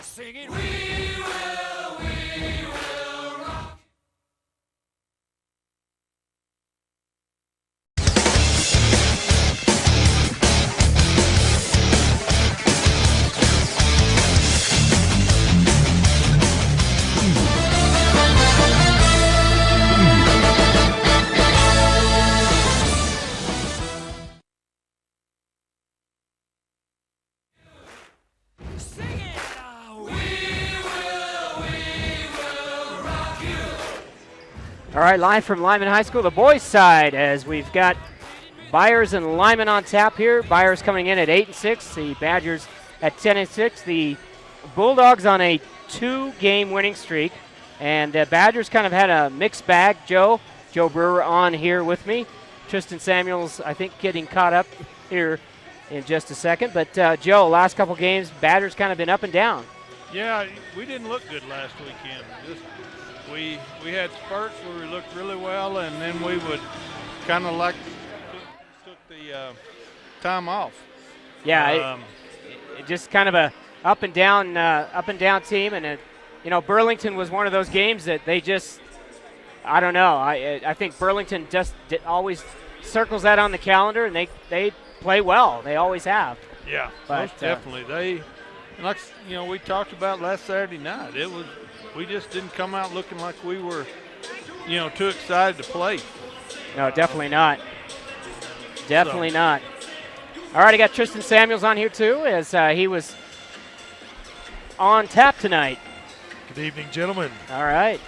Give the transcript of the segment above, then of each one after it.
singing, we will rock. All right, live from Limon High School, the boys' side, as we've got Byers and Limon on tap here. Byers coming in at 8-6, the Badgers at 10-6. The Bulldogs on a 2-game winning streak, and the Badgers kind of had a mixed bag. Joe Brewer on here with me. Tristan Samuels, I think, getting caught up here in just a second. But Joe, last couple games, Badgers kind of been up and down. Yeah, we didn't look good last weekend. We had spurts where we looked really well, and then we would kind of like took the time off. Yeah, it just kind of a up and down team, and Burlington was one of those games that they just, I don't know. I think Burlington just always circles that on the calendar, and they play well. They always have. Yeah, but, most definitely. We talked about last Saturday night. We just didn't come out looking like we were, too excited to play. No, definitely not. Definitely not. All right, I got Tristan Samuels on here too, as he was on tap tonight. Good evening, gentlemen. All right.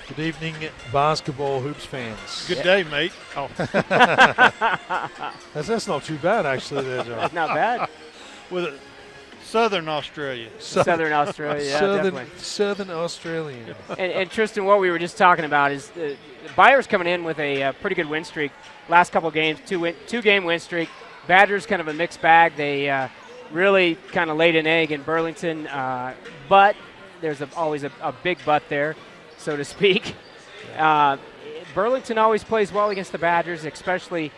Good evening, basketball hoops fans. Good day, mate. Oh. That's not too bad, actually, there, John. Not bad. With Southern Australia. Southern Australia, yeah, definitely. Southern Australian. And Tristan, what we were just talking about is Byers coming in with a pretty good win streak. Last couple of games, two-game win streak. Badgers kind of a mixed bag. They really kind of laid an egg in Burlington, but there's always a big but there, so to speak. Burlington always plays well against the Badgers, especially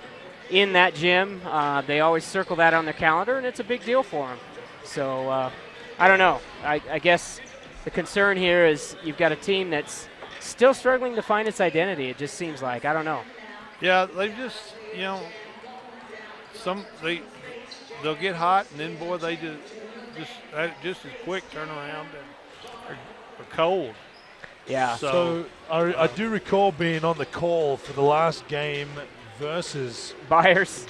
in that gym. They always circle that on their calendar, and it's a big deal for them. So, I don't know. I guess the concern here is you've got a team that's still struggling to find its identity, it just seems like. I don't know. Yeah, they just, they'll get hot, and then, boy, they just as quick turn around and are cold. Yeah. So I do recall being on the call for the last game versus Byers.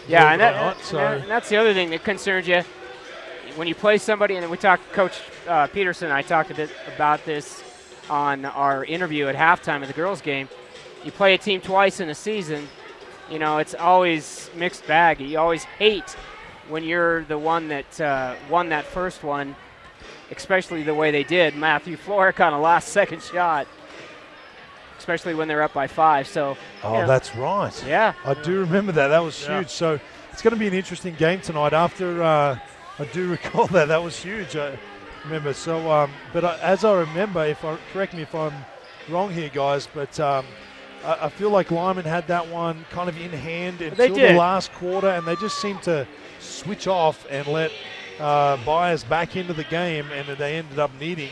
Yeah, and that's the other thing that concerns you. When you play somebody, and we talked, Coach Peterson and I talked a bit about this on our interview at halftime of the girls' game. You play a team twice in a season, it's always mixed bag. You always hate when you're the one that won that first one, especially the way they did. Matthew Floric on a last-second shot, especially when they're up by 5. So. That's right. Yeah. I do remember that. That was huge. So it's going to be an interesting game tonight. After I do recall that was huge. I remember. So, but as I remember, correct me if I'm wrong here, guys, but I feel like Limon had that one kind of in hand until the last quarter, and they just seemed to switch off and let Byers back into the game, and they ended up needing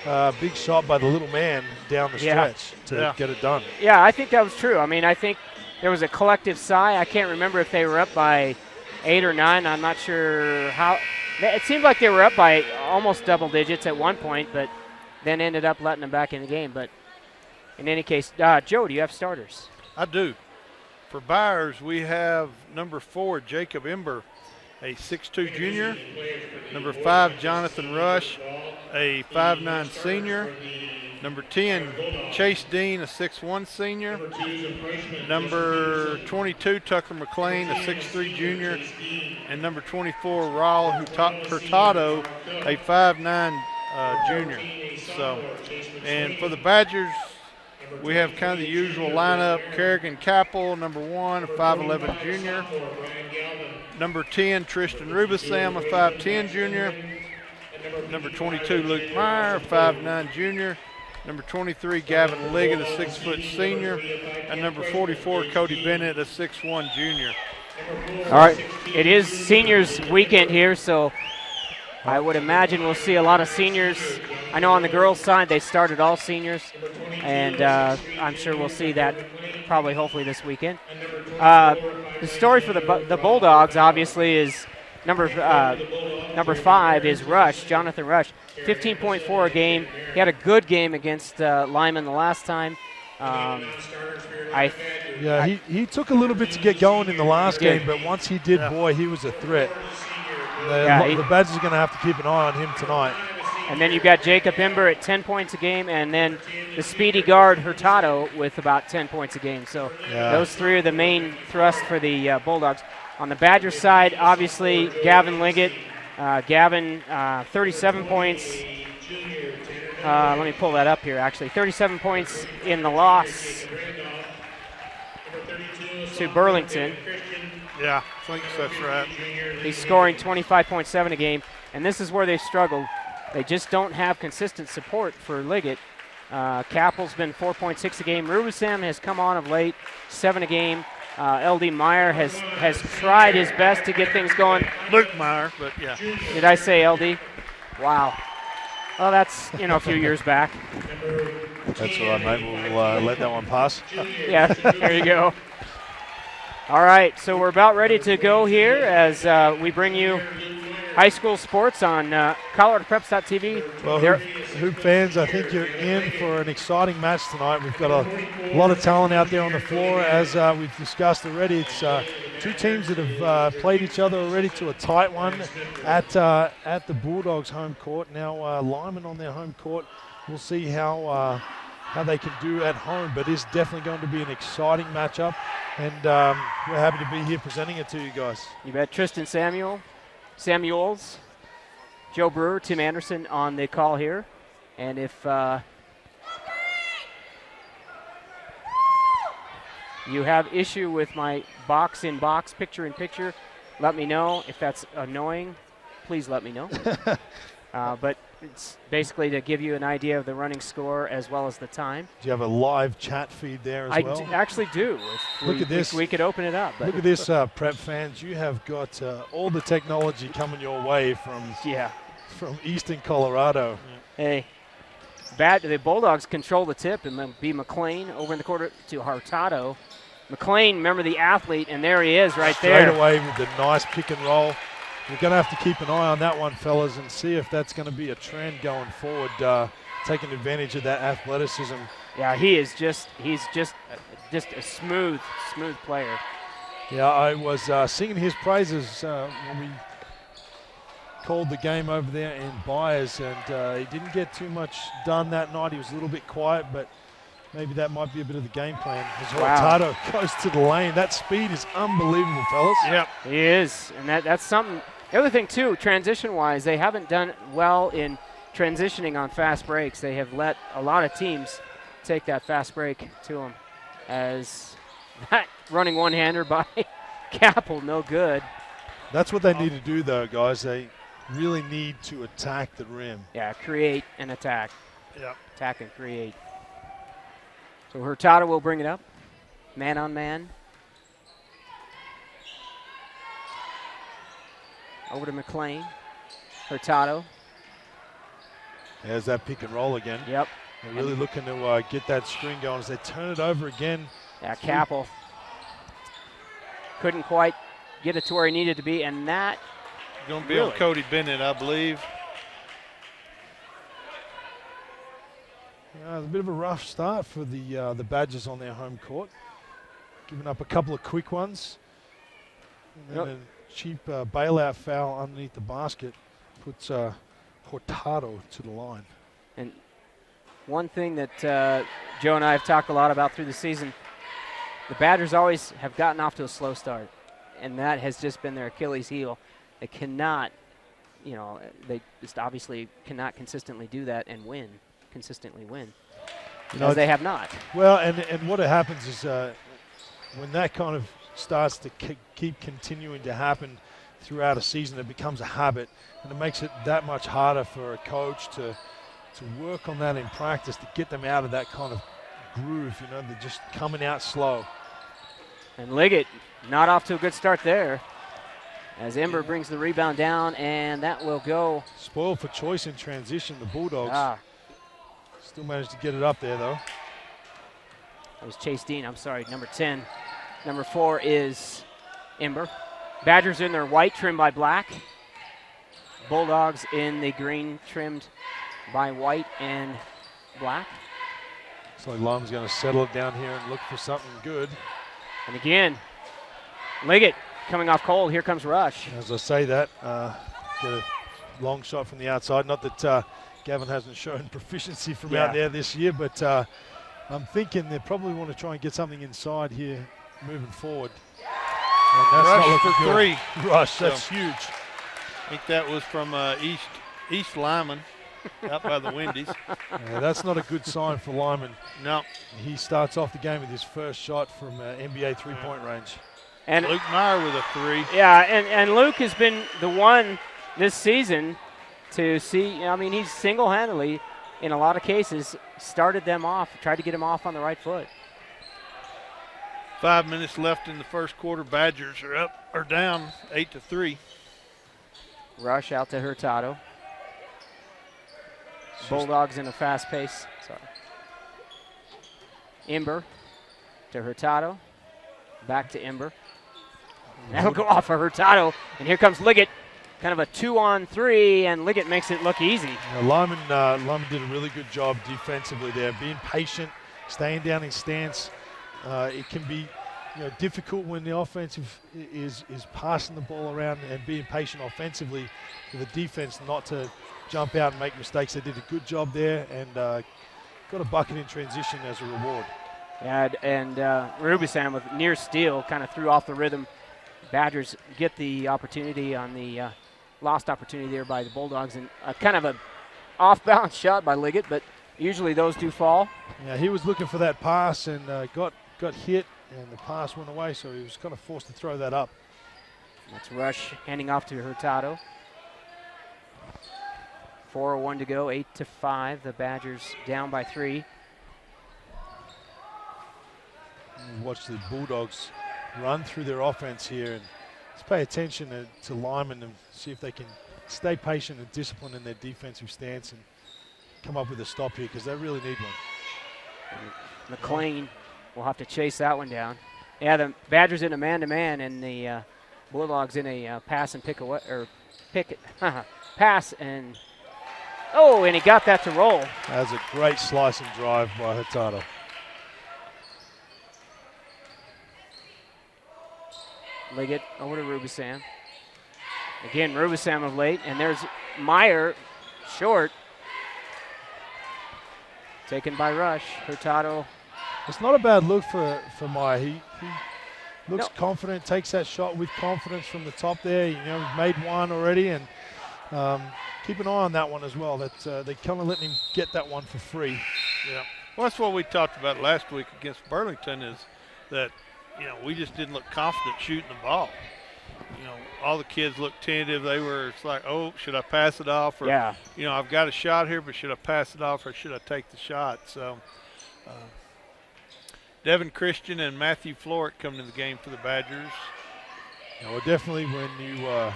a big shot by the little man down the stretch to get it done. Yeah, I think that was true. I mean, I think there was a collective sigh. I can't remember if they were up by 8 or 9. I'm not sure how. It seemed like they were up by almost double digits at one point, but then ended up letting them back in the game. But in any case, Joe, do you have starters? I do. For Byers, we have number 4, Jacob Ember, a 6'2 junior. Number 5, Jonathan Rush, a 5'9 senior. Number 10, Chase Dean, a 6'1 senior. Number 22, Tucker McLean, a 6'3 junior. And number 24, Raul Hurtado, a 5'9 junior. So, and for the Badgers, we have kind of the usual lineup. Kerrigan Capel, number 1, a 5'11 junior. Number 10, Tristan Rubisam, a 5'10 junior. Number 22, Luke Meyer, a 5'9 junior. Number 23, Gavin Liggett, a 6-foot senior. And number 44, Cody Bennett, a 6'1 junior. All right, it is seniors weekend here, so I would imagine we'll see a lot of seniors. I know on the girls' side they started all seniors, and I'm sure we'll see that probably hopefully this weekend. The story for the Bulldogs obviously is number 5 is Rush, Jonathan Rush, 15.4 a game. He had a good game against Limon the last time. He took a little bit to get going in the last game, but once he did, boy, he was a threat. The Badgers are going to have to keep an eye on him tonight. And then you've got Jacob Imber at 10 points a game, and then the speedy guard Hurtado with about 10 points a game. So those three are the main thrust for the Bulldogs. On the Badgers side, obviously, Gavin Liggett. 37 points. Let me pull that up here, actually. 37 points in the loss to Burlington. Yeah, I think that's right. He's scoring 25.7 a game, and this is where they struggled. They just don't have consistent support for Liggett. Kappel's been 4.6 a game. Rubisam has come on of late, 7 a game. LD Meyer has tried his best to get things going. Luke Meyer, but yeah. Did I say LD? Wow. Well, that's, a few years back. That's all right, mate. We'll let that one pass. Yeah, there you go. All right, so we're about ready to go here as we bring you high school sports on ColoradoPreps.tv. Well, Hoop fans, I think you're in for an exciting match tonight. We've got a lot of talent out there on the floor, as we've discussed already. It's two teams that have played each other already to a tight one at the Bulldogs' home court. Now Limon on their home court. We'll see how they can do at home, but it's definitely going to be an exciting matchup, and we're happy to be here presenting it to you guys. You bet. Tristan Samuels, Joe Brewer, Tim Anderson on the call here. And if you have issue with my box-in-box, picture-in-picture, let me know. If that's annoying, please let me know. But it's basically to give you an idea of the running score as well as the time. Do you have a live chat feed there as well? I actually do. Look at this. We could open it up. Look at this, Prep fans. You have got all the technology coming your way from Eastern Colorado. Hey, the Bulldogs control the tip, and then be McLean over in the quarter to Hurtado. McLean, remember the athlete, and there he is right there. Straight away with the nice pick and roll. We're going to have to keep an eye on that one, fellas, and see if that's going to be a trend going forward, taking advantage of that athleticism. Yeah, he's just a smooth player. Yeah, I was singing his praises when we called the game over there in Byers, and he didn't get too much done that night. He was a little bit quiet, but maybe that might be a bit of the game plan. As Hurtado goes to the lane. That speed is unbelievable, fellas. Yep, he is, and that's something. The other thing, too, transition-wise, they haven't done well in transitioning on fast breaks. They have let a lot of teams take that fast break to them, as that running one-hander by Kappel, no good. That's what they need to do, though, guys. They really need to attack the rim. Yeah, create and attack. Yep. Attack and create. So Hurtado will bring it up, man on man. Over to McLean. Hurtado. There's that pick and roll again. Yep. They're really looking to get that string going as they turn it over again. Yeah, Kappel couldn't quite get it to where he needed to be, and that going to be on Cody Bennett, I believe. It's a bit of a rough start for the Badgers on their home court. Giving up a couple of quick ones. And then a cheap bailout foul underneath the basket puts Hurtado to the line. And one thing that Joe and I have talked a lot about through the season, the Badgers always have gotten off to a slow start, and that has just been their Achilles heel. They cannot, they just obviously cannot consistently do that and consistently win. They have not. Well, and what happens is when that kind of starts to keep continuing to happen throughout a season, it becomes a habit, and it makes it that much harder for a coach to work on that in practice, to get them out of that kind of groove. They're just coming out slow. And Liggett not off to a good start there. as Ember brings the rebound down, and that will go. Spoiled for choice in transition, the Bulldogs. Ah, Still managed to get it up there, though. that was Chase Dean. I'm sorry, number 10. Number 4 is Ember. Badgers in their white, trimmed by black. Bulldogs in the green, trimmed by white and black. So Limon's going to settle it down here and look for something good. And again, Liggett coming off cold. Here comes Rush. As I say that, get a long shot from the outside. Not that Gavin hasn't shown proficiency from out there this year, but I'm thinking they probably want to try and get something inside here moving forward. And that's Rush not looking for good. 3. Rush, that's huge. I think that was from East Limon, out by the Wendy's. Yeah, that's not a good sign for Limon. No. He starts off the game with his first shot from NBA three-point range. And Luke Meyer with a 3. yeah, and Luke has been the one this season to see. I mean, he's single-handedly, in a lot of cases, started them off, tried to get him off on the right foot. 5 minutes left in the first quarter. Badgers are down 8-3. Rush out to Hurtado. Bulldogs in a fast pace. Sorry. Ember to Hurtado. Back to Ember. That'll go off of Hurtado. And here comes Liggett. Kind of a 2-on-3, and Liggett makes it look easy. Limon did a really good job defensively there, being patient, staying down in stance. It can be difficult when the offensive is passing the ball around and being patient offensively for the defense not to jump out and make mistakes. They did a good job there and got a bucket in transition as a reward. Yeah, and Rubinson with near steal kind of threw off the rhythm. Badgers get the opportunity on the lost opportunity there by the Bulldogs, and kind of a off-balance shot by Liggett, but usually those do fall. Yeah, he was looking for that pass and got hit, and the pass went away, so he was kind of forced to throw that up. That's Rush handing off to Hurtado. 4:01 to go, 8-5. The Badgers down by 3. Watch the Bulldogs run through their offense here, and let's pay attention to Limon and see if they can stay patient and disciplined in their defensive stance and come up with a stop here, because they really need one. McLean will have to chase that one down. Yeah, the Badgers in a man-to-man, and the Bulldogs in a pass and pick away, or pass and and he got that to roll. That was a great slice and drive by Hurtado. Liggett over to Rubinson. Again, Rubinson of late, and there's Meyer short. Taken by Rush. Hurtado. It's not a bad look for Meyer. He looks confident, takes that shot with confidence from the top there. He's made one already, and keep an eye on that one as well. That they kind of letting him get that one for free. Yeah. Well, that's what we talked about last week against Burlington, is that we just didn't look confident shooting the ball. All the kids looked tentative. It's like, oh, should I pass it off? Or, I've got a shot here, but should I pass it off or should I take the shot? So, Devin Christian and Matthew Florett come to the game for the Badgers. Well, definitely when you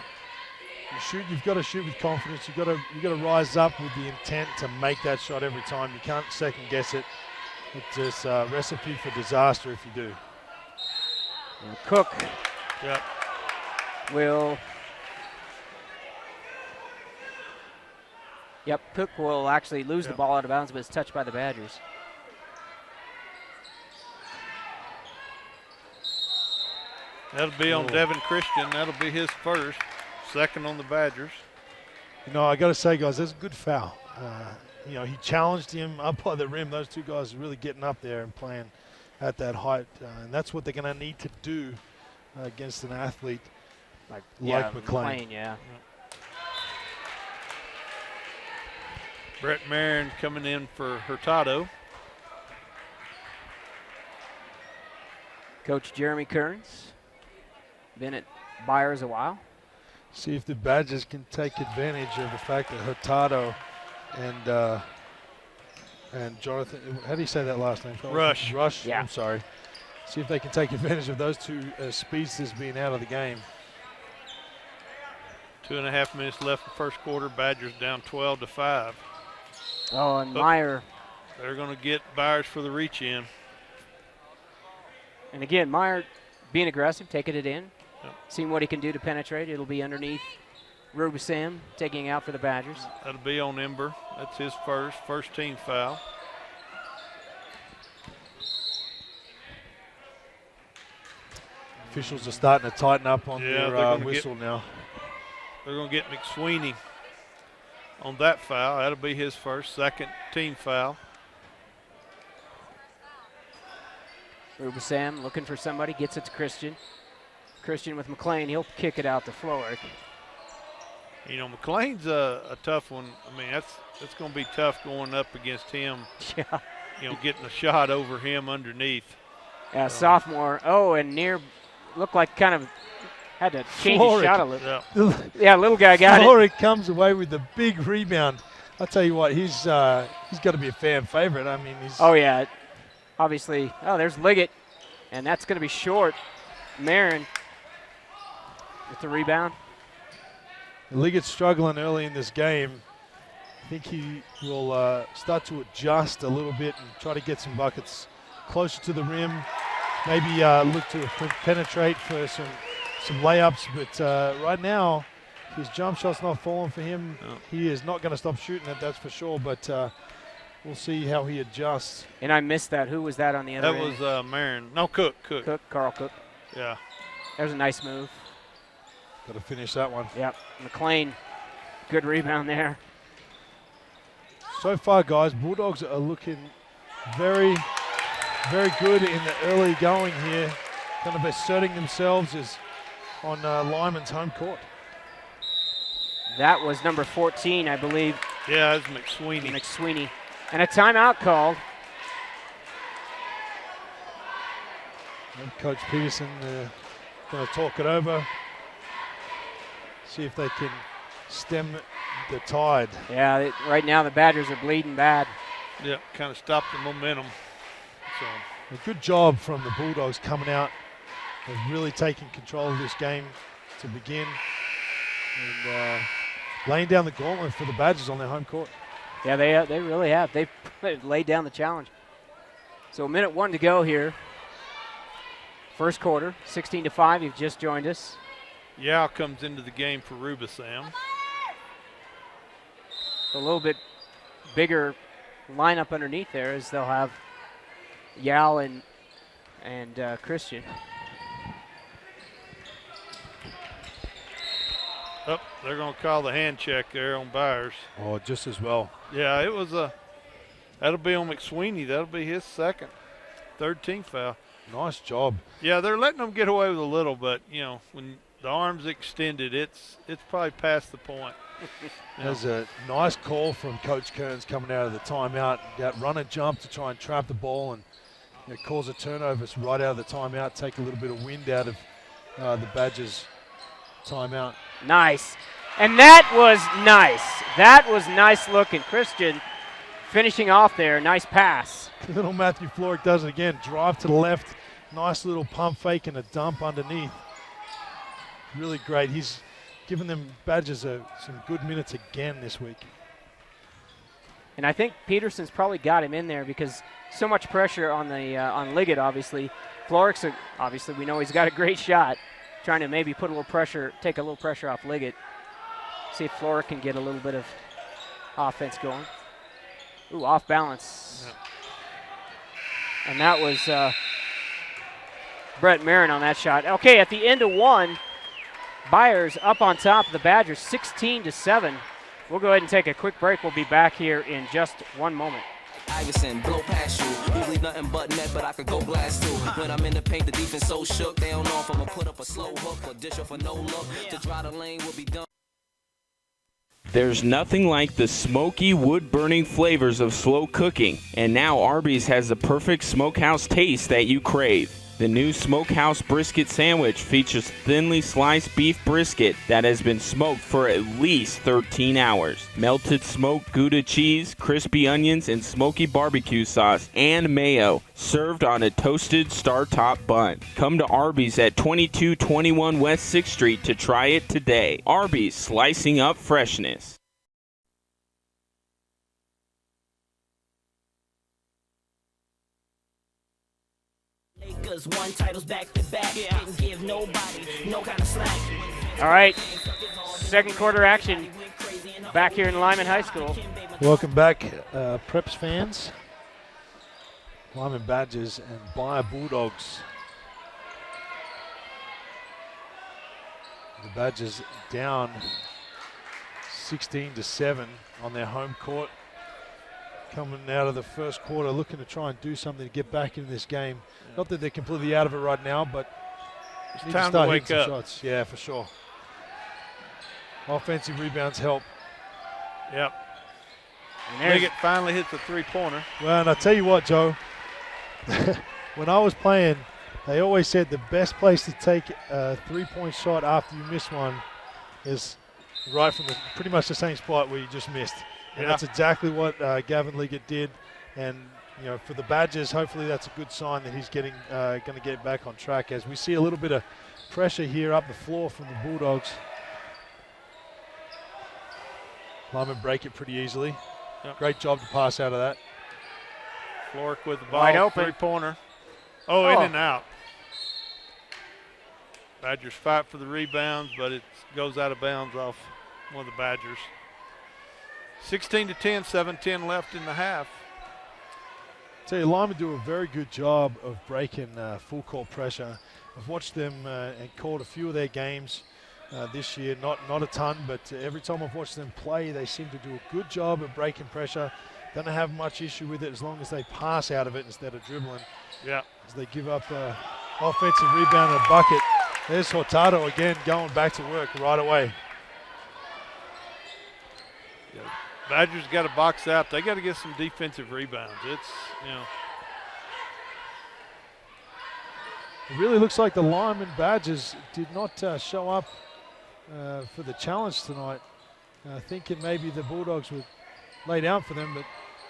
shoot, you've got to shoot with confidence. You've got to rise up with the intent to make that shot every time. You can't second guess it. It's just a recipe for disaster if you do. And Cook Yep. will. Yep, Cook will actually lose the ball out of bounds, but it's touched by the Badgers. That'll be on Devin Christian. That'll be his first. Second on the Badgers. I got to say, guys, that's a good foul. He challenged him up by the rim. Those two guys are really getting up there and playing at that height, and that's what they're going to need to do against an athlete like McLean. Brett Marin coming in for Hurtado. Coach Jeremy Kearns, been at Byers a while. See if the Badgers can take advantage of the fact that Hurtado and Jonathan, how do you say that last name? Rush. Yeah. I'm sorry. See if they can take advantage of those two speedsters being out of the game. 2.5 minutes left in the first quarter. Badgers down 12-5. Oh, and Meyer. They're going to get Byers for the reach in. And again, Meyer being aggressive, taking it in, Yep. seeing what he can do to penetrate. It'll be underneath Rubisam, taking out for the Badgers. That'll be on Ember. That's his first team foul. Officials are starting to tighten up on Yeah, they're their gonna whistle now. They're going to get McSweeney on that foul. That'll be his second team foul. Rubisam looking for somebody, gets it to Christian. Christian with McLean, he'll kick it out to Floric. You know, McLean's a tough one. I mean, that's going to be tough going up against him. Yeah. You know, getting a shot over him underneath. Yeah, sophomore. Oh, and near, looked like kind of had to change his Floric. shot a little. Yeah. Yeah, little guy got it. Floric comes away with the big rebound. I'll tell you what, he's got to be a fan favorite. I mean, he's Oh, yeah. Obviously. Oh, there's Liggett, and that's going to be short. Marin with the rebound. Liggett's struggling early in this game. I think he will start to adjust a little bit and try to get some buckets closer to the rim. Maybe look to penetrate for some layups. But right now, his jump shot's not falling for him. No. He is not going to stop shooting it, that's for sure. But we'll see how he adjusts. And I missed that. Who was that on the other That end? was Marin. No, Cook. Carl Cook. Yeah. There's a nice move. Got to finish that one. Yep. McLean, good rebound there. So far, guys, Bulldogs are looking very, very good in the early going here. Kind of asserting themselves as on Lyman's home court. That was number 14, I believe, Yeah, that's McSweeney. McSweeney. And a timeout called. And Coach Peterson going to talk it over. See if they can stem the tide. Yeah, right now the Badgers are bleeding bad. Yeah, kind of stopped the momentum. So A good job from the Bulldogs coming out and really taking control of this game to begin and laying down the gauntlet for the Badgers on their home court. Yeah, they really have. They've laid down the challenge. So 1:01 to go here. First quarter, 16-5. You've just joined us. Yao comes into the game for Rubisam. A little bit bigger lineup underneath there as they'll have Yao and Christian. Oh, they're going to call the hand check there on Byers. Oh, just as well. Yeah, it was that'll be on McSweeney. That'll be his third team foul. Nice job. Yeah, they're letting them get away with a little, but, you know, when the arm's extended, it's probably past the point. There's a nice call from Coach Kearns coming out of the timeout. That run and jump to try and trap the ball and cause a turnover right out of the timeout, take a little bit of wind out of the Badgers' timeout. Nice. And that was nice. That was nice looking. Christian finishing off there. Nice pass. Little Matthew Floric does it again. Drive to the left. Nice little pump fake and a dump underneath. Really great. He's given them Badgers some good minutes again this week. And I think Peterson's probably got him in there because so much pressure on the on Liggett, obviously. Floric's, obviously, we know he's got a great shot. Trying to maybe put a little pressure, take a little pressure off Liggett. See if Floric can get a little bit of offense going. Ooh, off balance. Yep. And that was Brett Marin on that shot. Okay, at the end of one, Byers up on top of the Badgers, 16-7. We'll go ahead and take a quick break. We'll be back here in just one moment. Iverson, blow past you. Usually nothing but net, but I could go blast too. When I'm in the paint, the defense so shook. They don't know if I'm gonna put up a slow hook or dish or for no look. To dry the lane will be done. There's nothing like the smoky, wood-burning flavors of slow cooking. And now Arby's has the perfect smokehouse taste that you crave. The new Smokehouse Brisket Sandwich features thinly sliced beef brisket that has been smoked for at least 13 hours. Melted smoked Gouda cheese, crispy onions, and smoky barbecue sauce and mayo, served on a toasted star-top bun. Come to Arby's at 2221 West 6th Street to try it today. Arby's, slicing up freshness. Lakers won titles back to back. Didn't give nobody no kind of slack. All right, second quarter action back here in Limon High School. Welcome back, Preps fans. Limon Badgers and Byers Bulldogs. The Badgers down 16-7 on their home court. Coming out of the first quarter, looking to try and do something to get back into this game. Not that they're completely out of it right now, but It's time to wake up. Shots. Yeah, for sure. Offensive rebounds help. Yep. And Liggett finally hits a three-pointer. Well, and I tell you what, Joe, when I was playing, they always said the best place to take a three-point shot after you miss one is right from pretty much the same spot where you just missed. And that's exactly what Gavin Liggett did. And, you know, for the Badgers, hopefully that's a good sign that he's going to get back on track, as we see a little bit of pressure here up the floor from the Bulldogs. Limon break it pretty easily. Yep. Great job to pass out of that. Florick with the ball. Wide open. Three-pointer. Oh, in and out. Badgers fight for the rebounds, but it goes out of bounds off one of the Badgers. 16-10, 7:10 left in the half. Tell you, Limon do a very good job of breaking full court pressure. I've watched them and called a few of their games this year, not a ton, but every time I've watched them play, they seem to do a good job of breaking pressure. Don't have much issue with it as long as they pass out of it instead of dribbling. Yeah. As they give up offensive rebound and a bucket. There's Hurtado again going back to work right away. Badgers got to box out. They got to get some defensive rebounds. It's, you know. It really looks like the Limon Badgers did not show up for the challenge tonight. Thinking maybe the Bulldogs would lay down for them, but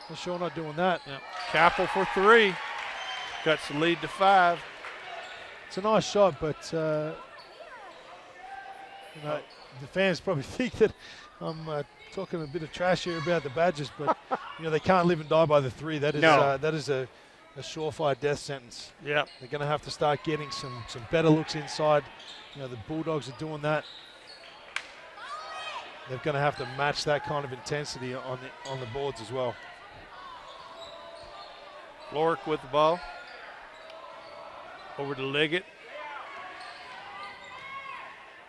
they're sure not doing that. Yeah. Capel for three. Cuts the lead to 5. It's a nice shot, but you know, the fans probably think that I'm talking a bit of trash here about the Badgers, but you know, they can't live and die by the three. That is that is a surefire death sentence. Yeah. They're going to have to start getting some better looks inside. You know, the Bulldogs are doing that. They're going to have to match that kind of intensity on the boards as well. Florick with the ball. Over to Liggett.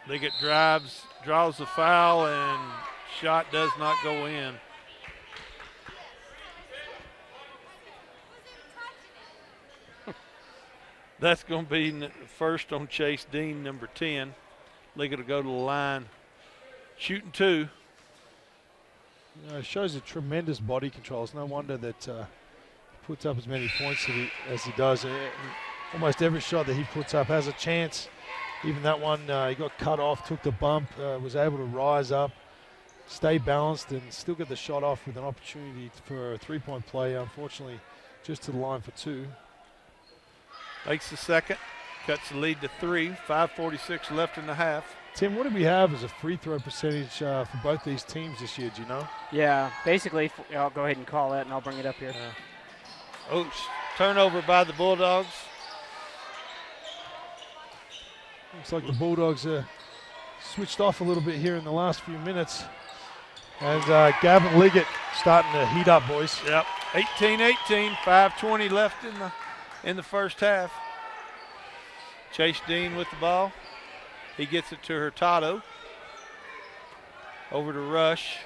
Liggett drives, draws the foul, and shot does not go in. That's going to be first on Chase Dean, number 10. Liggett will go to the line. Shooting 2. You know, it shows a tremendous body control. It's no wonder that he puts up as many points as he does. Almost every shot that he puts up has a chance. Even that one, he got cut off, took the bump, was able to rise up, stay balanced, and still get the shot off with an opportunity for a three-point play. Unfortunately, just to the line for 2. Makes the second, cuts the lead to 3. 5:46 left in the half. Tim, what do we have as a free throw percentage for both these teams this year? Do you know? Yeah, basically, I'll go ahead and call that, and I'll bring it up here. Turnover by the Bulldogs. Looks like the Bulldogs switched off a little bit here in the last few minutes. And Gavin Liggett starting to heat up, boys. Yep, 18-18, 5:20 left in the first half. Chase Dean with the ball. He gets it to Hurtado. Over to Rush.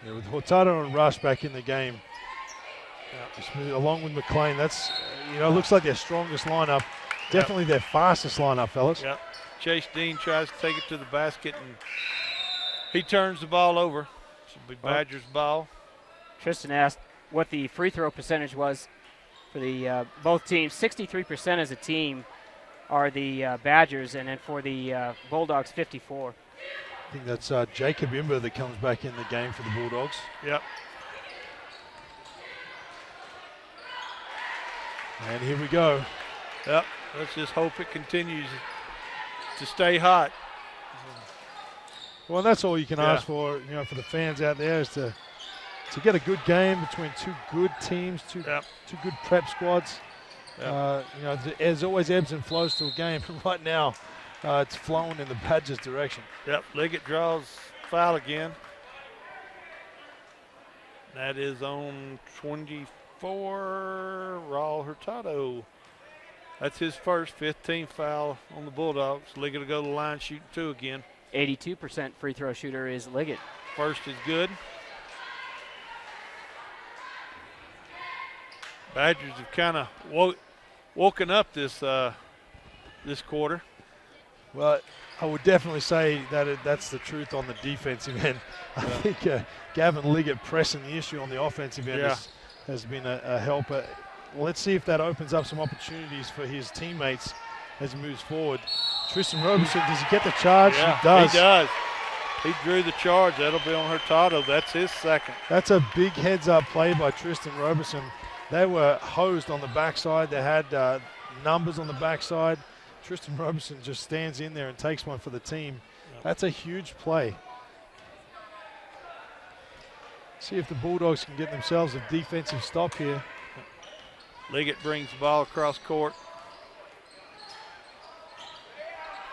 Yeah, with Hurtado and Rush back in the game, along with McLean, that's looks like their strongest lineup. Definitely their fastest lineup, fellas. Yep. Chase Dean tries to take it to the basket, and he turns the ball over. This will be Badgers' ball. Tristan asked what the free throw percentage was for the both teams. 63% as a team are the Badgers, and then for the Bulldogs, 54. I think that's Jacob Imber that comes back in the game for the Bulldogs. Yep. And here we go. Yep. Let's just hope it continues to stay hot. Well, that's all you can ask for, for the fans out there, is to get a good game between two good teams, two good prep squads. Yep. There's always ebbs and flows to a game. Right now, it's flowing in the Badgers' direction. Yep. Liggett draws foul again. That is on 24, Raul Hurtado. That's his first 15th foul on the Bulldogs. Liggett will go to the line shooting 2 again. 82% free throw shooter is Liggett. First is good. Badgers have kind of woken up this quarter. Well, I would definitely say that that's the truth on the defensive end. I think Gavin Liggett pressing the issue on the offensive end has been a helper. Let's see if that opens up some opportunities for his teammates as he moves forward. Tristan Roberson, does he get the charge? Yeah, he does. He does. He drew the charge. That'll be on Hurtado. That's his second. That's a big heads-up play by Tristan Roberson. They were hosed on the backside. They had numbers on the backside. Tristan Roberson just stands in there and takes one for the team. That's a huge play. See if the Bulldogs can get themselves a defensive stop here. Liggett brings the ball across court.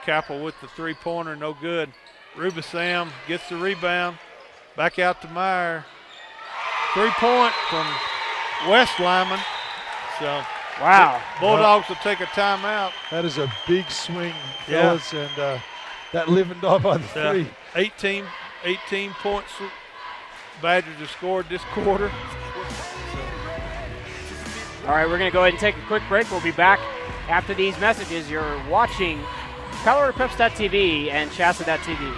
Capel with the three-pointer, no good. Rubisam gets the rebound. Back out to Meyer. 3-point from West Limon. So wow. Bulldogs will take a timeout. That is a big swing, fellas, and that live and die by the three. 18 points Badgers have scored this quarter. All right, we're going to go ahead and take a quick break. We'll be back after these messages. You're watching ColorPreps.tv and Shasta.tv.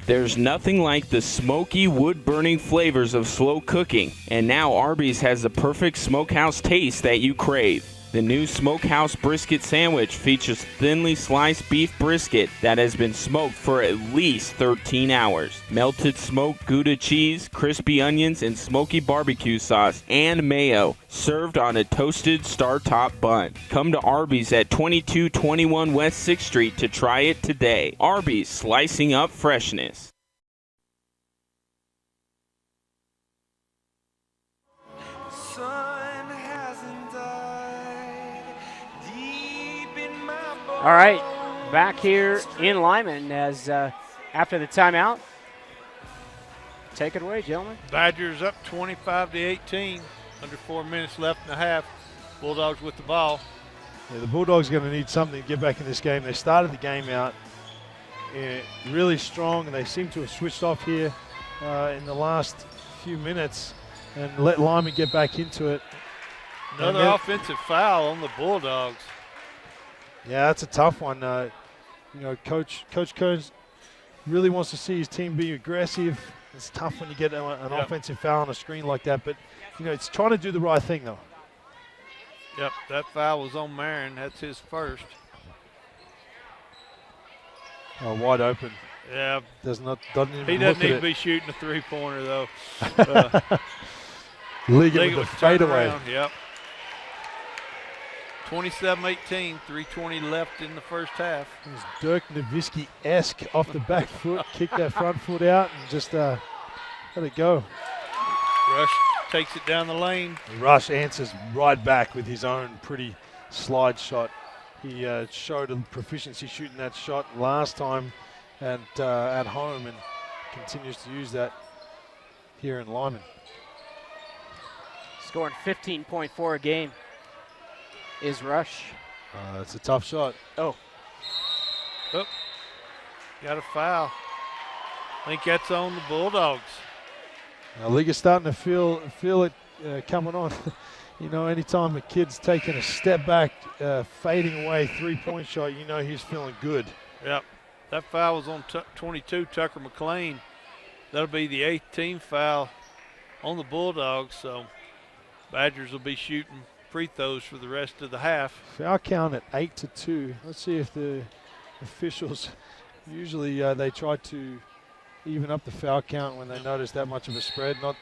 There's nothing like the smoky, wood-burning flavors of slow cooking, and now Arby's has the perfect smokehouse taste that you crave. The new Smokehouse Brisket Sandwich features thinly sliced beef brisket that has been smoked for at least 13 hours. Melted smoked Gouda cheese, crispy onions, and smoky barbecue sauce, and mayo, served on a toasted star-top bun. Come to Arby's at 2221 West 6th Street to try it today. Arby's, slicing up freshness. All right, back here in Limon as after the timeout. Take it away, gentlemen. Badgers up 25-18. Under 4 minutes left in the half. Bulldogs with the ball. Yeah, the Bulldogs are going to need something to get back in this game. They started the game out really strong, and they seem to have switched off here in the last few minutes and let Limon get back into it. Another offensive foul on the Bulldogs. Yeah, that's a tough one. Coach Kearns really wants to see his team be aggressive. It's tough when you get an offensive foul on a screen like that, but it's trying to do the right thing though. Yep, that foul was on Marin. That's his first. Wide open. Yeah, doesn't even he look doesn't at need it. to be shooting a three-pointer though. Liggett with the fadeaway. Yep. 27-18, 3:20 left in the first half. It was Dirk Nowitzki-esque off the back foot, kicked that front foot out and just let it go. Rush takes it down the lane. Rush answers right back with his own pretty slide shot. He showed a proficiency shooting that shot last time at home and continues to use that here in Limon. Scoring 15.4 a game is Rush. It's a tough shot. Oh, Got a foul. I think that's on the Bulldogs. Now, League is starting to feel it coming on. Anytime a kid's taking a step back, fading away, three-point shot, he's feeling good. Yep. That foul was on 22, Tucker McLean. that'll be the 8th team foul on the Bulldogs. So Badgers will be shooting free throws for the rest of the half. Foul count at 8-2. Let's see if the officials, usually they try to even up the foul count when they notice that much of a spread. Not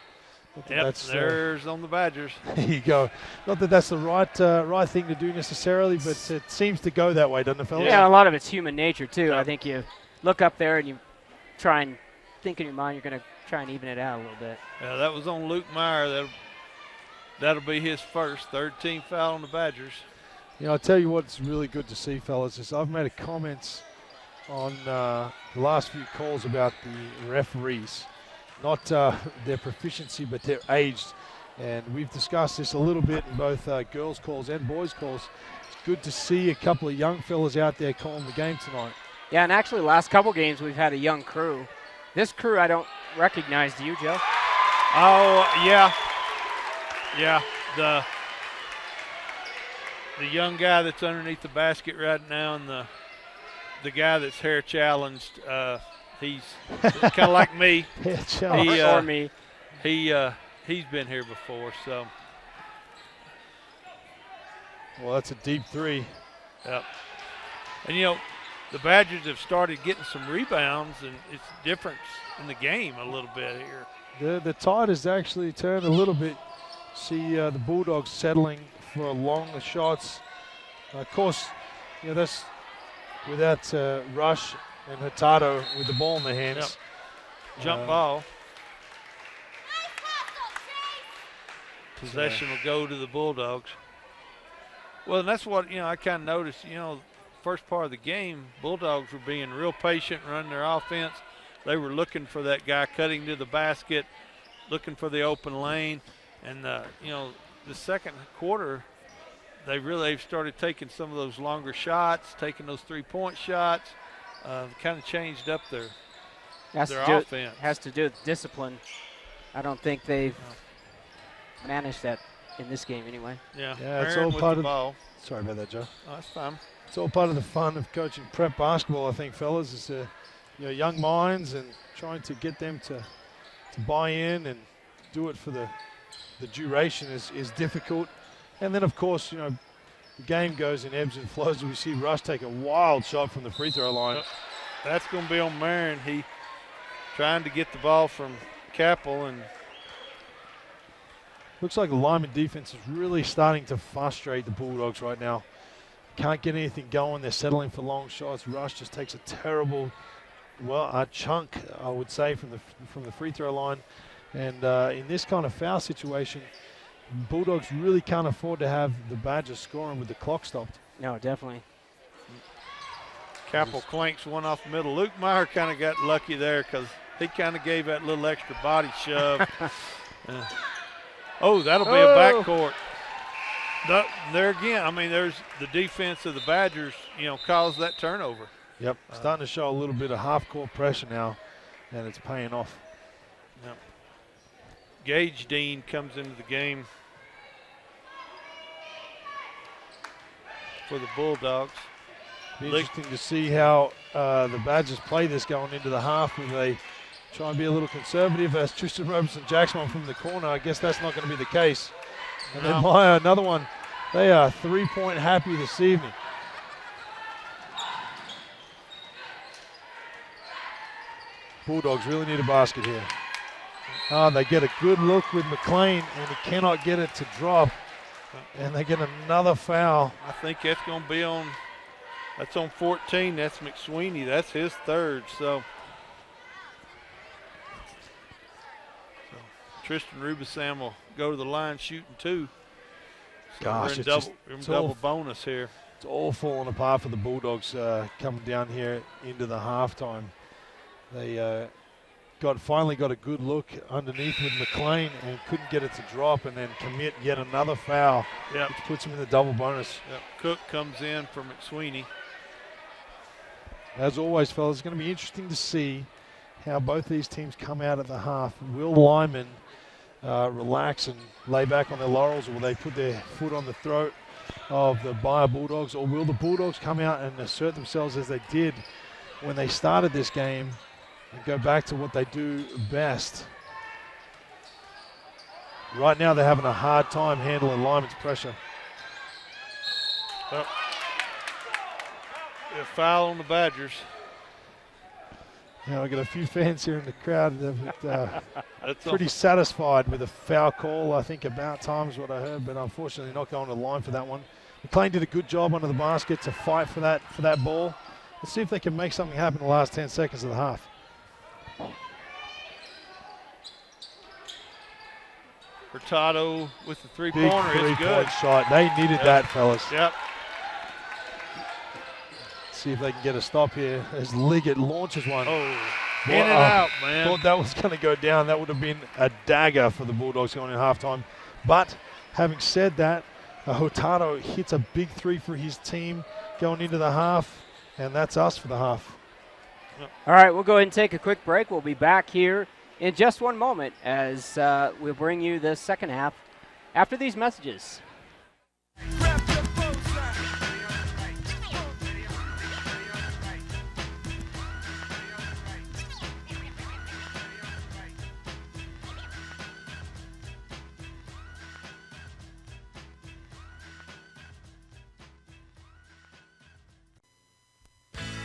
that Yep, that's there's on the Badgers. there you go. Not that that's the right thing to do necessarily, but it seems to go that way, doesn't it, fellas? Yeah, a lot of it's human nature, too. Yeah. I think you look up there and you try and think in your mind you're going to try and even it out a little bit. Yeah, that was on Luke Meyer. That'll be his first, 3rd team foul on the Badgers. You know, I'll tell you what's really good to see, fellas, is I've made a comments on the last few calls about the referees. Not their proficiency, but their age. And we've discussed this a little bit in both girls' calls and boys' calls. It's good to see a couple of young fellas out there calling the game tonight. Yeah, and actually last couple games we've had a young crew. This crew I don't recognize. Do you, Joe? Oh, yeah. Yeah, the young guy that's underneath the basket right now and the guy that's hair challenged, he's kind of like me. Yeah, Charles. Or me. He's been here before, so. Well, that's a deep three. Yep. And, you know, the Badgers have started getting some rebounds, and it's difference in the game a little bit here. The tide has actually turned a little bit. See the Bulldogs settling for longer shots. Of course, you know, that's without Rush and Hurtado with the ball in their hands. Yep. Jump ball. Possession will go to the Bulldogs. Well, and that's what, you know, I kind of noticed, you know, first part of the game, Bulldogs were being real patient, running their offense. They were looking for that guy cutting to the basket, looking for the open lane. And, you know, the second quarter, they've started taking some of those longer shots, taking those three-point shots, kind of changed up their offense. Has to do with discipline. I don't think they've managed that in this game anyway. Yeah, it's Aaron all with part the of. ball. Sorry about that, Joe. Oh, that's fine. It's all part of the fun of coaching prep basketball, I think, fellas. Is you know, young minds and trying to get them to buy in and do it for the duration is difficult. And then, of course, you know, the game goes in ebbs and flows. We see Rush take a wild shot from the free throw line. Yep. That's going to be on Marin. He trying to get the ball from Capel, and looks like the Limon defense is really starting to frustrate the Bulldogs right now. Can't get anything going. They're settling for long shots. Rush just takes a terrible, a chunk, I would say, from the free throw line. And in this kind of foul situation, Bulldogs really can't afford to have the Badgers scoring with the clock stopped. No, definitely. Capel clanks one off the middle. Luke Meyer kind of got lucky there because he kind of gave that little extra body shove. That'll be a backcourt. There again, I mean, there's the defense of the Badgers, you know, caused that turnover. Yep, starting to show a little bit of half-court pressure now, and it's paying off. Yep. Gage Dean comes into the game for the Bulldogs. Be interesting to see how the Badgers play this going into the half. Will they try and be a little conservative as Tristan Robertson-Jackson from the corner? I guess that's not going to be the case. And then Meyer, another one. They are three-point happy this evening. Bulldogs really need a basket here. They get a good look with McLean, and he cannot get it to drop. And they get another foul. I think that's going to be on. That's on 14. That's McSweeney. That's his third. So Tristan Rubisam will go to the line shooting two. So Gosh, we're in it's double all bonus here. It's all falling apart for the Bulldogs coming down here into the halftime. They finally got a good look underneath with McLean and couldn't get it to drop, and then commit yet another foul, Yep. which puts him in the double bonus. Yep. Cook comes in for McSweeney. As always, fellas, it's going to be interesting to see how both these teams come out at the half. Will Lyman relax and lay back on their laurels, or will they put their foot on the throat of the Byers Bulldogs, or will the Bulldogs come out and assert themselves as they did when they started this game and go back to what they do best. Right now they're having a hard time handling Lyman's pressure. Well, a foul on the Badgers. Now, I got a few fans here in the crowd that That's pretty satisfied with a foul call. I think about time is what I heard, but unfortunately not going to the line for that one. McLean did a good job under the basket to fight for that ball. Let's see if they can make something happen in the last 10 seconds of the half. Hurtado with the Big three-pointer is good. three-point shot. They needed that, fellas. Yep. See if they can get a stop here as Liggett launches one. Oh, Boy, in and out, man. Thought that was going to go down. That would have been a dagger for the Bulldogs going in halftime. But having said that, Hurtado hits a big three for his team going into the half, and that's us for the half. All right, we'll go ahead and take a quick break. We'll be back here in just one moment as we'll bring you the second half after these messages.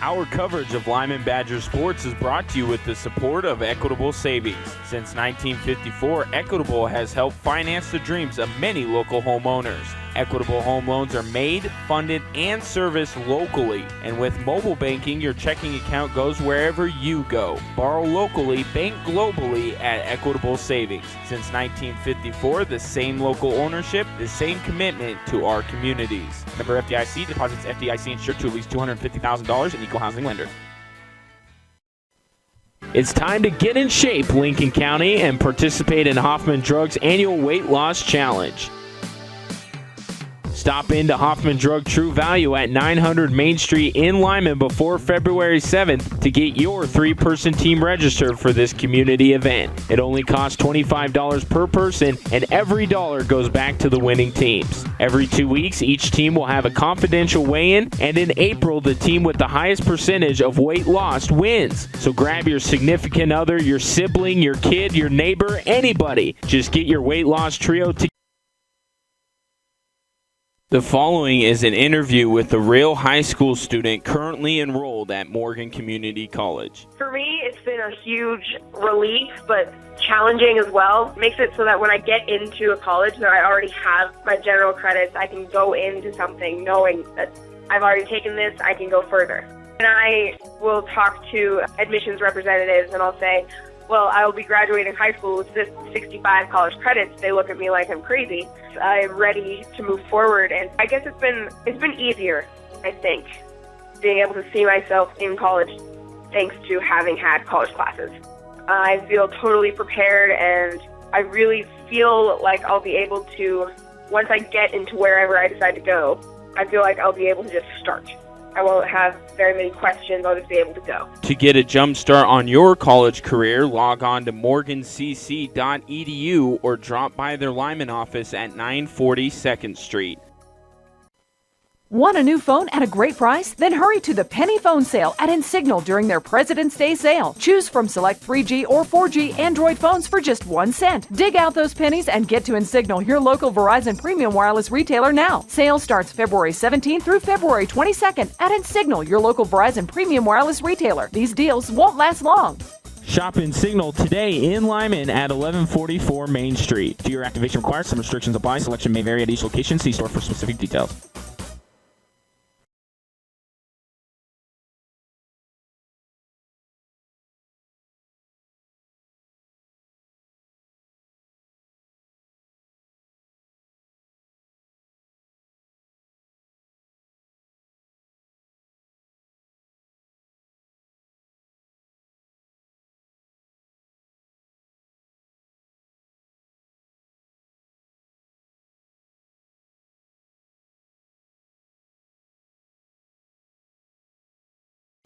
Our coverage of Limon Badger sports is brought to you with the support of Equitable Savings. Since 1954, Equitable has helped finance the dreams of many local homeowners. Equitable home loans are made, funded, and serviced locally. And with mobile banking, your checking account goes wherever you go. Borrow locally, bank globally at Equitable Savings. Since 1954, the same local ownership, the same commitment to our communities. Member FDIC, deposits FDIC insured to at least $250,000, an equal housing lender. It's time to get in shape, Lincoln County, and participate in Hoffman Drug's annual weight loss challenge. Stop into Hoffman Drug True Value at 900 Main Street in Limon before February 7th to get your 3-person team registered for this community event. It only costs $25 per person, and every dollar goes back to the winning teams. Every 2 weeks, each team will have a confidential weigh-in, and in April, the team with the highest percentage of weight lost wins. So grab your significant other, your sibling, your kid, your neighbor, anybody. Just get your weight loss trio together. The following is an interview with a real high school student currently enrolled at Morgan Community College. For me, it's been a huge relief, but challenging as well. Makes it so that when I get into a college that I already have my general credits, I can go into something knowing that I've already taken this, I can go further. And I will talk to admissions representatives and I'll say, well, I will be graduating high school with 65 college credits. They look at me like I'm crazy. I'm ready to move forward, and I guess it's been easier, I think, being able to see myself in college thanks to having had college classes. I feel totally prepared, and I really feel like I'll be able to, once I get into wherever I decide to go, I feel like I'll be able to just start. I won't have very many questions. I'll just be able to go. To get a jump start on your college career, log on to morgancc.edu or drop by their Limon office at 940 2nd Street. Want a new phone at a great price? Then hurry to the Penny Phone Sale at Insignal during their President's Day sale. Choose from select 3G or 4G Android phones for just 1 cent. Dig out those pennies and get to Insignal, your local Verizon Premium Wireless retailer now. Sale starts February 17th through February 22nd at Insignal, your local Verizon Premium Wireless retailer. These deals won't last long. Shop Insignal today in Limon at 1144 Main Street. 2-year activation required. Some restrictions apply. Selection may vary at each location. See store for specific details.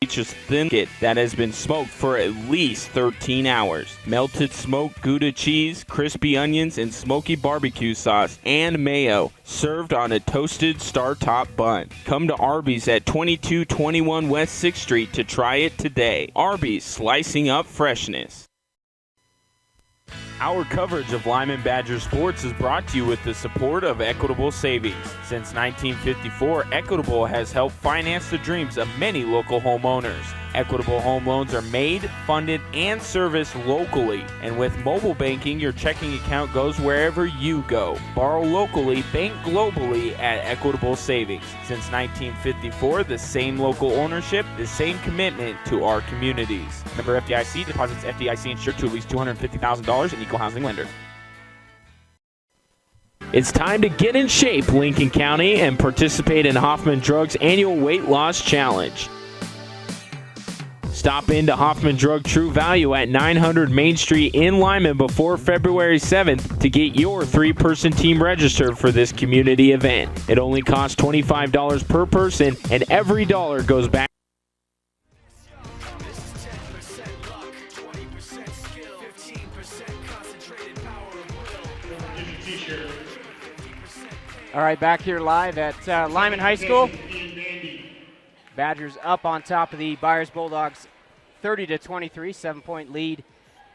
Features thin biscuit that has been smoked for at least 13 hours. Melted smoked Gouda cheese, crispy onions, and smoky barbecue sauce and mayo, served on a toasted star-top bun. Come to Arby's at 2221 West 6th Street to try it today. Arby's, slicing up freshness. Our coverage of Limon Badger sports is brought to you with the support of Equitable Savings. Since 1954, Equitable has helped finance the dreams of many local homeowners. Equitable home loans are made, funded, and serviced locally. And with mobile banking, your checking account goes wherever you go. Borrow locally, bank globally at Equitable Savings. Since 1954, the same local ownership, the same commitment to our communities. Member FDIC, deposits FDIC insured to at least $250,000 and equal housing lender. It's time to get in shape, Lincoln County, and participate in Hoffman Drug's annual weight loss challenge. Stop into Hoffman Drug True Value at 900 Main Street in Limon before February 7th to get your 3-person team registered for this community event. It only costs $25 per person, and every dollar goes back. All right, back here live at Limon High School. Badgers up on top of the Byers Bulldogs, 30-23, 7-point lead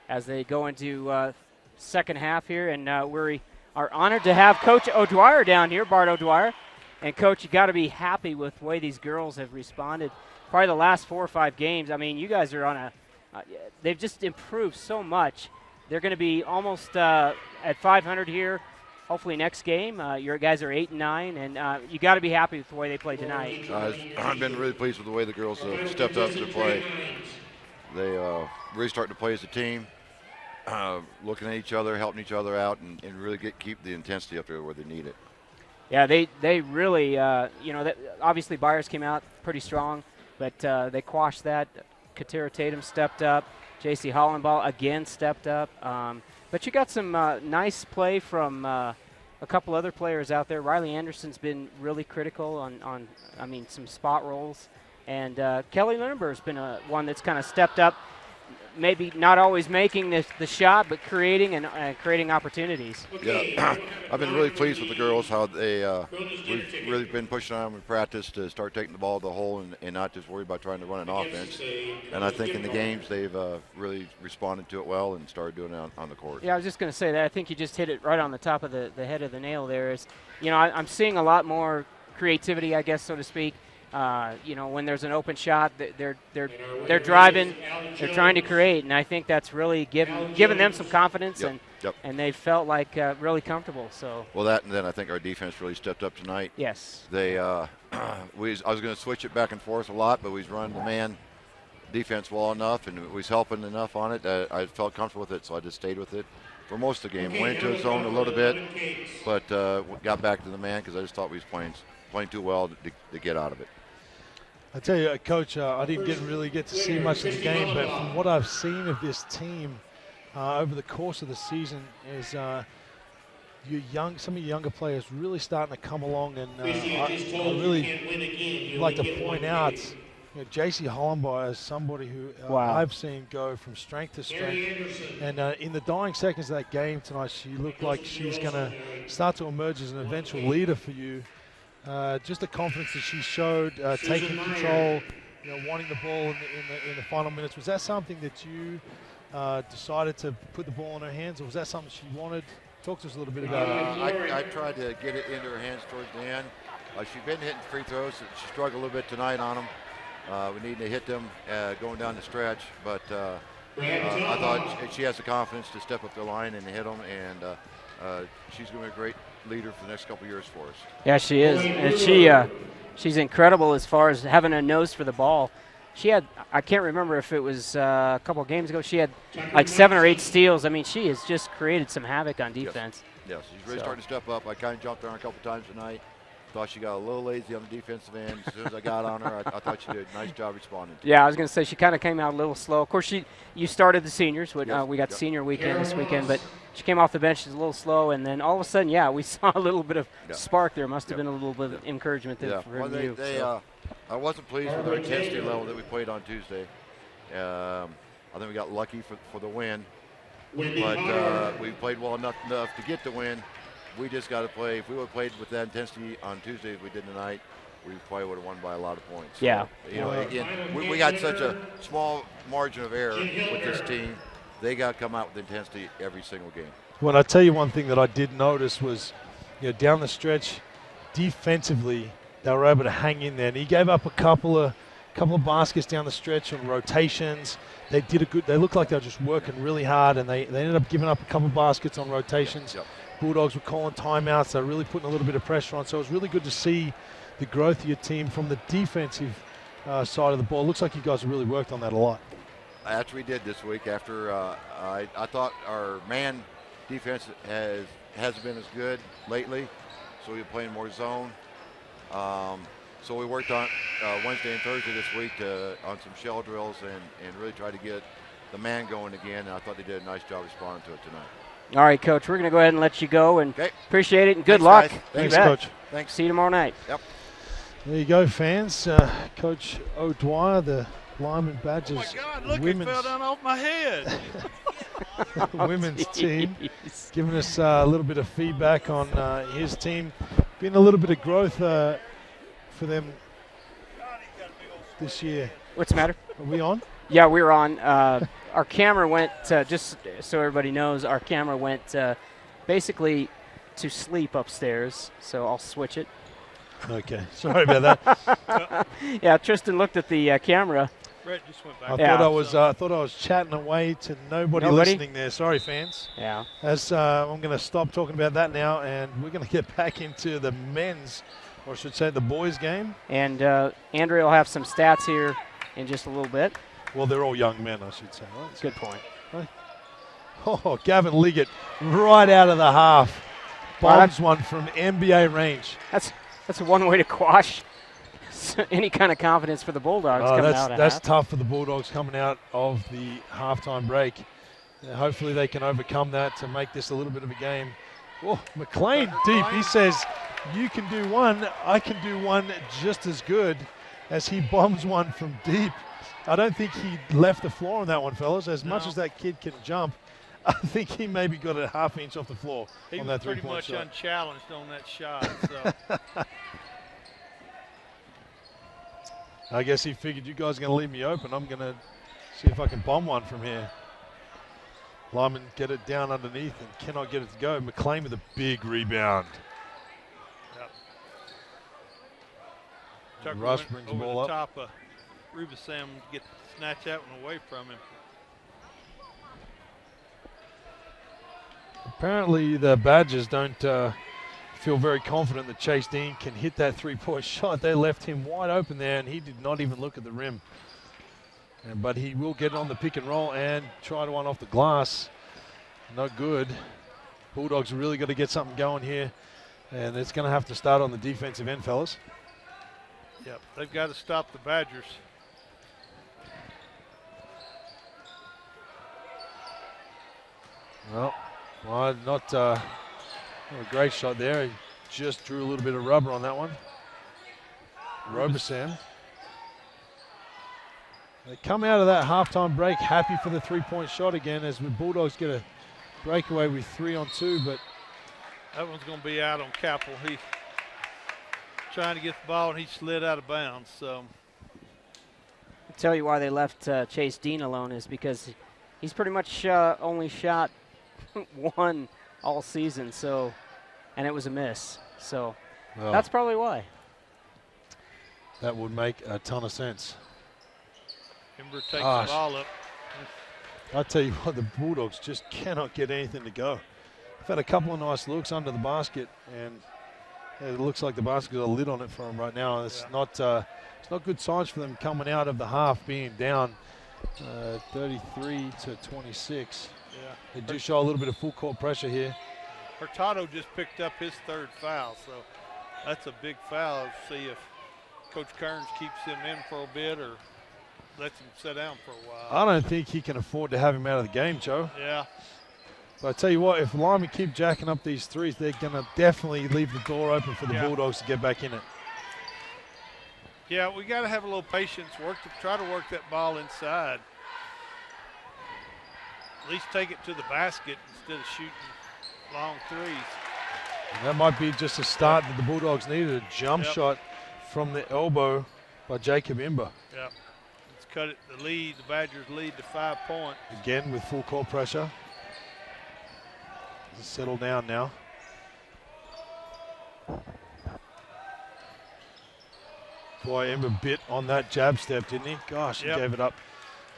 as they go into second half here. And we are honored to have Coach O'Dwyer down here, Bart O'Dwyer. And, Coach, you got to be happy with the way these girls have responded. Probably the last 4 or 5 games. I mean, you guys are on they've just improved so much. They're going to be almost at 500 here. Hopefully next game, your guys are 8-9, and you got to be happy with the way they played tonight. I've been really pleased with the way the girls have stepped up to play. They really starting to play as a team, looking at each other, helping each other out, and really keep the intensity up there where they need it. Yeah, they really, obviously Byers came out pretty strong, but they quashed that. Katera Tatum stepped up. J.C. Hollenball again stepped up. But you got some nice play from a couple other players out there. Riley Anderson's been really critical on some spot rolls. And Kelly Lindenberg's been one that's kind of stepped up, maybe not always making the shot, but creating and creating opportunities. Yeah, I've been really pleased with the girls, how we've really been pushing on them in practice to start taking the ball to the hole and not just worry about trying to run an offense. And I think in the games they've really responded to it well and started doing it on the court. Yeah, I was just going to say that. I think you just hit it right on the top of the head of the nail there. I'm seeing a lot more creativity, I guess, so to speak. When there's an open shot, they're driving, they're trying to create, and I think that's really given them some confidence, and they felt like really comfortable. So well, that and then I think our defense really stepped up tonight. Yes, they I was going to switch it back and forth a lot, but we was running the man defense well enough, and we was helping enough on it that I felt comfortable with it, so I just stayed with it for most of the game. Went into his zone a little bit, but got back to the man because I just thought we was playing too well to get out of it. I tell you, Coach, I didn't really get to see much of the game, but from what I've seen of this team over the course of the season is some of your younger players really starting to come along, and I really like to point out J.C. Hollenbauer is somebody who I've seen go from strength to strength, and in the dying seconds of that game tonight, she looked like she's going to start to emerge as an eventual leader for you. Just the confidence that she showed, taking control, wanting the ball in the final minutes. Was that something that you decided to put the ball in her hands, or was that something she wanted? Talk to us a little bit about it. I tried to get it into her hands towards the end. She's been hitting free throws. She struggled a little bit tonight on them. We need to hit them going down the stretch, but I thought she has the confidence to step up the line and hit them, and she's going to be a great leader for the next couple of years for us. Yeah, she is, and she's incredible as far as having a nose for the ball. She had, I can't remember if it was a couple of games ago, she had like 7 or 8 steals. I mean, she has just created some havoc on defense. Yes, she's really starting to step up. I kind of jumped on her a couple times tonight. Thought she got a little lazy on the defensive end. As soon as I got on her, I thought she did a nice job responding. Yeah, I was going to say she kind of came out a little slow. Of course, you started the seniors. We got senior weekend this weekend, but she came off the bench. She's a little slow, and then all of a sudden, we saw a little bit of spark there. Must have been a little bit of encouragement there from you. I wasn't pleased with our intensity level that we played on Tuesday. I think we got lucky for the win, but we played well enough to get the win. We just got to play. If we would have played with that intensity on Tuesday as we did tonight, we probably would have won by a lot of points. So, Yeah. You know, again, we got such a small margin of error with this team. They got to come out with intensity every single game. Well, I tell you one thing that I did notice was, down the stretch, defensively, they were able to hang in there. And he gave up a couple of baskets down the stretch on rotations. They looked like they were just working really hard, and they ended up giving up a couple of baskets on rotations. Yep. Bulldogs were calling timeouts. They're really putting a little bit of pressure on. So it was really good to see the growth of your team from the defensive side of the ball. Looks like you guys have really worked on that a lot. That's what we did this week. After I thought our man defense hasn't been as good lately, so we were playing more zone. So we worked on Wednesday and Thursday this week on some shell drills and really tried to get the man going again. And I thought they did a nice job responding to it tonight. All right, Coach, we're going to go ahead and let you go, and Okay. appreciate it, and good Thanks, luck. guys. Thanks, You bet. Coach. Thanks. See you tomorrow night. Yep. There you go, fans. Coach O'Dwyer, the Limon Badgers Oh, my God, look, it women's, fell down off my head. women's team, Jeez. giving us a little bit of feedback on his team. Been a little bit of growth for them this year. What's the matter? Are we on? Yeah, we're on. Our camera went, just so everybody knows, our camera went basically to sleep upstairs, so I'll switch it. Okay, sorry about that. Yeah, Tristan looked at the camera. Brett just went I back. Yeah. thought I was chatting away to nobody Nobody? listening there. Sorry, fans. Yeah. As I'm going to stop talking about that now, and we're going to get back into the men's, or I should say the boys' game. And Andrea will have some stats here in just a little bit. Well, they're all young men, I should say. Right? Good point. Oh, Gavin Liggett, right out of the half, Wow, bombs one from NBA range. That's one way to quash any kind of confidence for the Bulldogs coming out of that's half. tough for the Bulldogs coming out of the halftime break. Hopefully they can overcome that to make this a little bit of a game. Oh, McLean deep. He says, you can do one, I can do one just as good, as he bombs one from deep. I don't think he left the floor on that one, fellas. As much as that kid can jump, I think he maybe got a half inch off the floor He on was that pretty three-point much shot. unchallenged on that shot. So. I guess he figured you guys are going to leave me open. I'm going to see if I can bomb one from here. Limon get it down underneath and cannot get it to go. McLean with a big rebound. Tucker Rush went brings the over ball up. top of Rubisam to get snatch that one away from him. Apparently the Badgers don't feel very confident that Chase Dean can hit that three-point shot. They left him wide open there, and he did not even look at the rim. But he will get it on the pick and roll and try to one off the glass. No good. Bulldogs have really got to get something going here, and it's going to have to start on the defensive end, fellas. Yep, they've got to stop the Badgers. Well, not a great shot there. He just drew a little bit of rubber on that one. Roberson. They come out of that halftime break happy for the three-point shot again as the Bulldogs get a breakaway with 3-on-2, but That one's going to be out on Capel. He's trying to get the ball, and he slid out of bounds. So I'll tell you why they left Chase Dean alone is because he's pretty much only shot one all season, so, and it was a miss. So well, that's probably why. that would make a ton of sense. Kimber takes Gosh. the ball up. I tell you what, the Bulldogs just cannot get anything to go. They've had a couple of nice looks under the basket, and it looks like the basket's got a lid on it for them right now. It's not good signs for them coming out of the half being down 33-26. Yeah. They do show a little bit of full court pressure here. Hurtado just picked up his third foul, so that's a big foul. See if Coach Kearns keeps him in for a bit or lets him sit down for a while. I don't think he can afford to have him out of the game, Joe. Yeah. But I tell you what, if Limon keep jacking up these threes, they're going to definitely leave the door open for the Yeah. Bulldogs to get back in it. Yeah, we got to have a little patience. Try to work that ball inside. At least take it to the basket instead of shooting long threes. And that might be just a start that the Bulldogs needed. A jump shot from the elbow by Jacob Imber. Yep. Let's cut it. The Badgers lead to 5 points. Again with full court pressure. Settle down now. Boy, Imber bit on that jab step, didn't he? Gosh, he gave it up.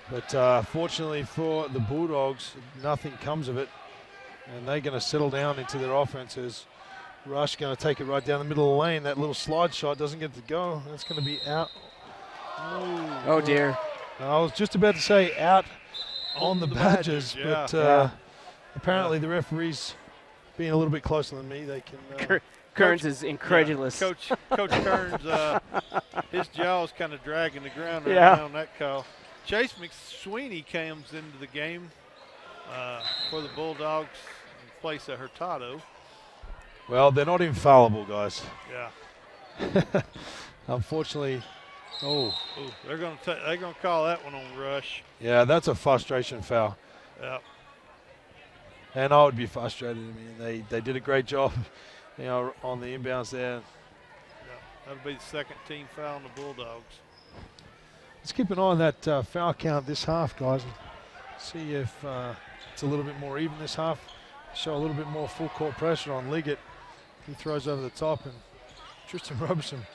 But fortunately for the Bulldogs, nothing comes of it. And they're going to settle down into their offenses. Rush going to take it right down the middle of the lane. That little slide shot doesn't get to go. That's going to be out. Oh, dear. I was just about to say out on the Badgers, but apparently the referee's being a little bit closer than me. They can. Kearns is incredulous. Coach Kearns, his jaw's kind of dragging the ground right now on that call. Chase McSweeney comes into the game for the Bulldogs in place of Hurtado. Well, they're not infallible, guys. Yeah. Unfortunately, they're going to call that one on Rush. Yeah, that's a frustration foul. Yep. And I would be frustrated. I mean, they did a great job, on the inbounds there. Yep. That'll be the second team foul on the Bulldogs. Let's keep an eye on that foul count this half, guys. And see if it's a little bit more even this half. Show a little bit more full court pressure on Liggett. He throws over the top, and Tristan Robertson,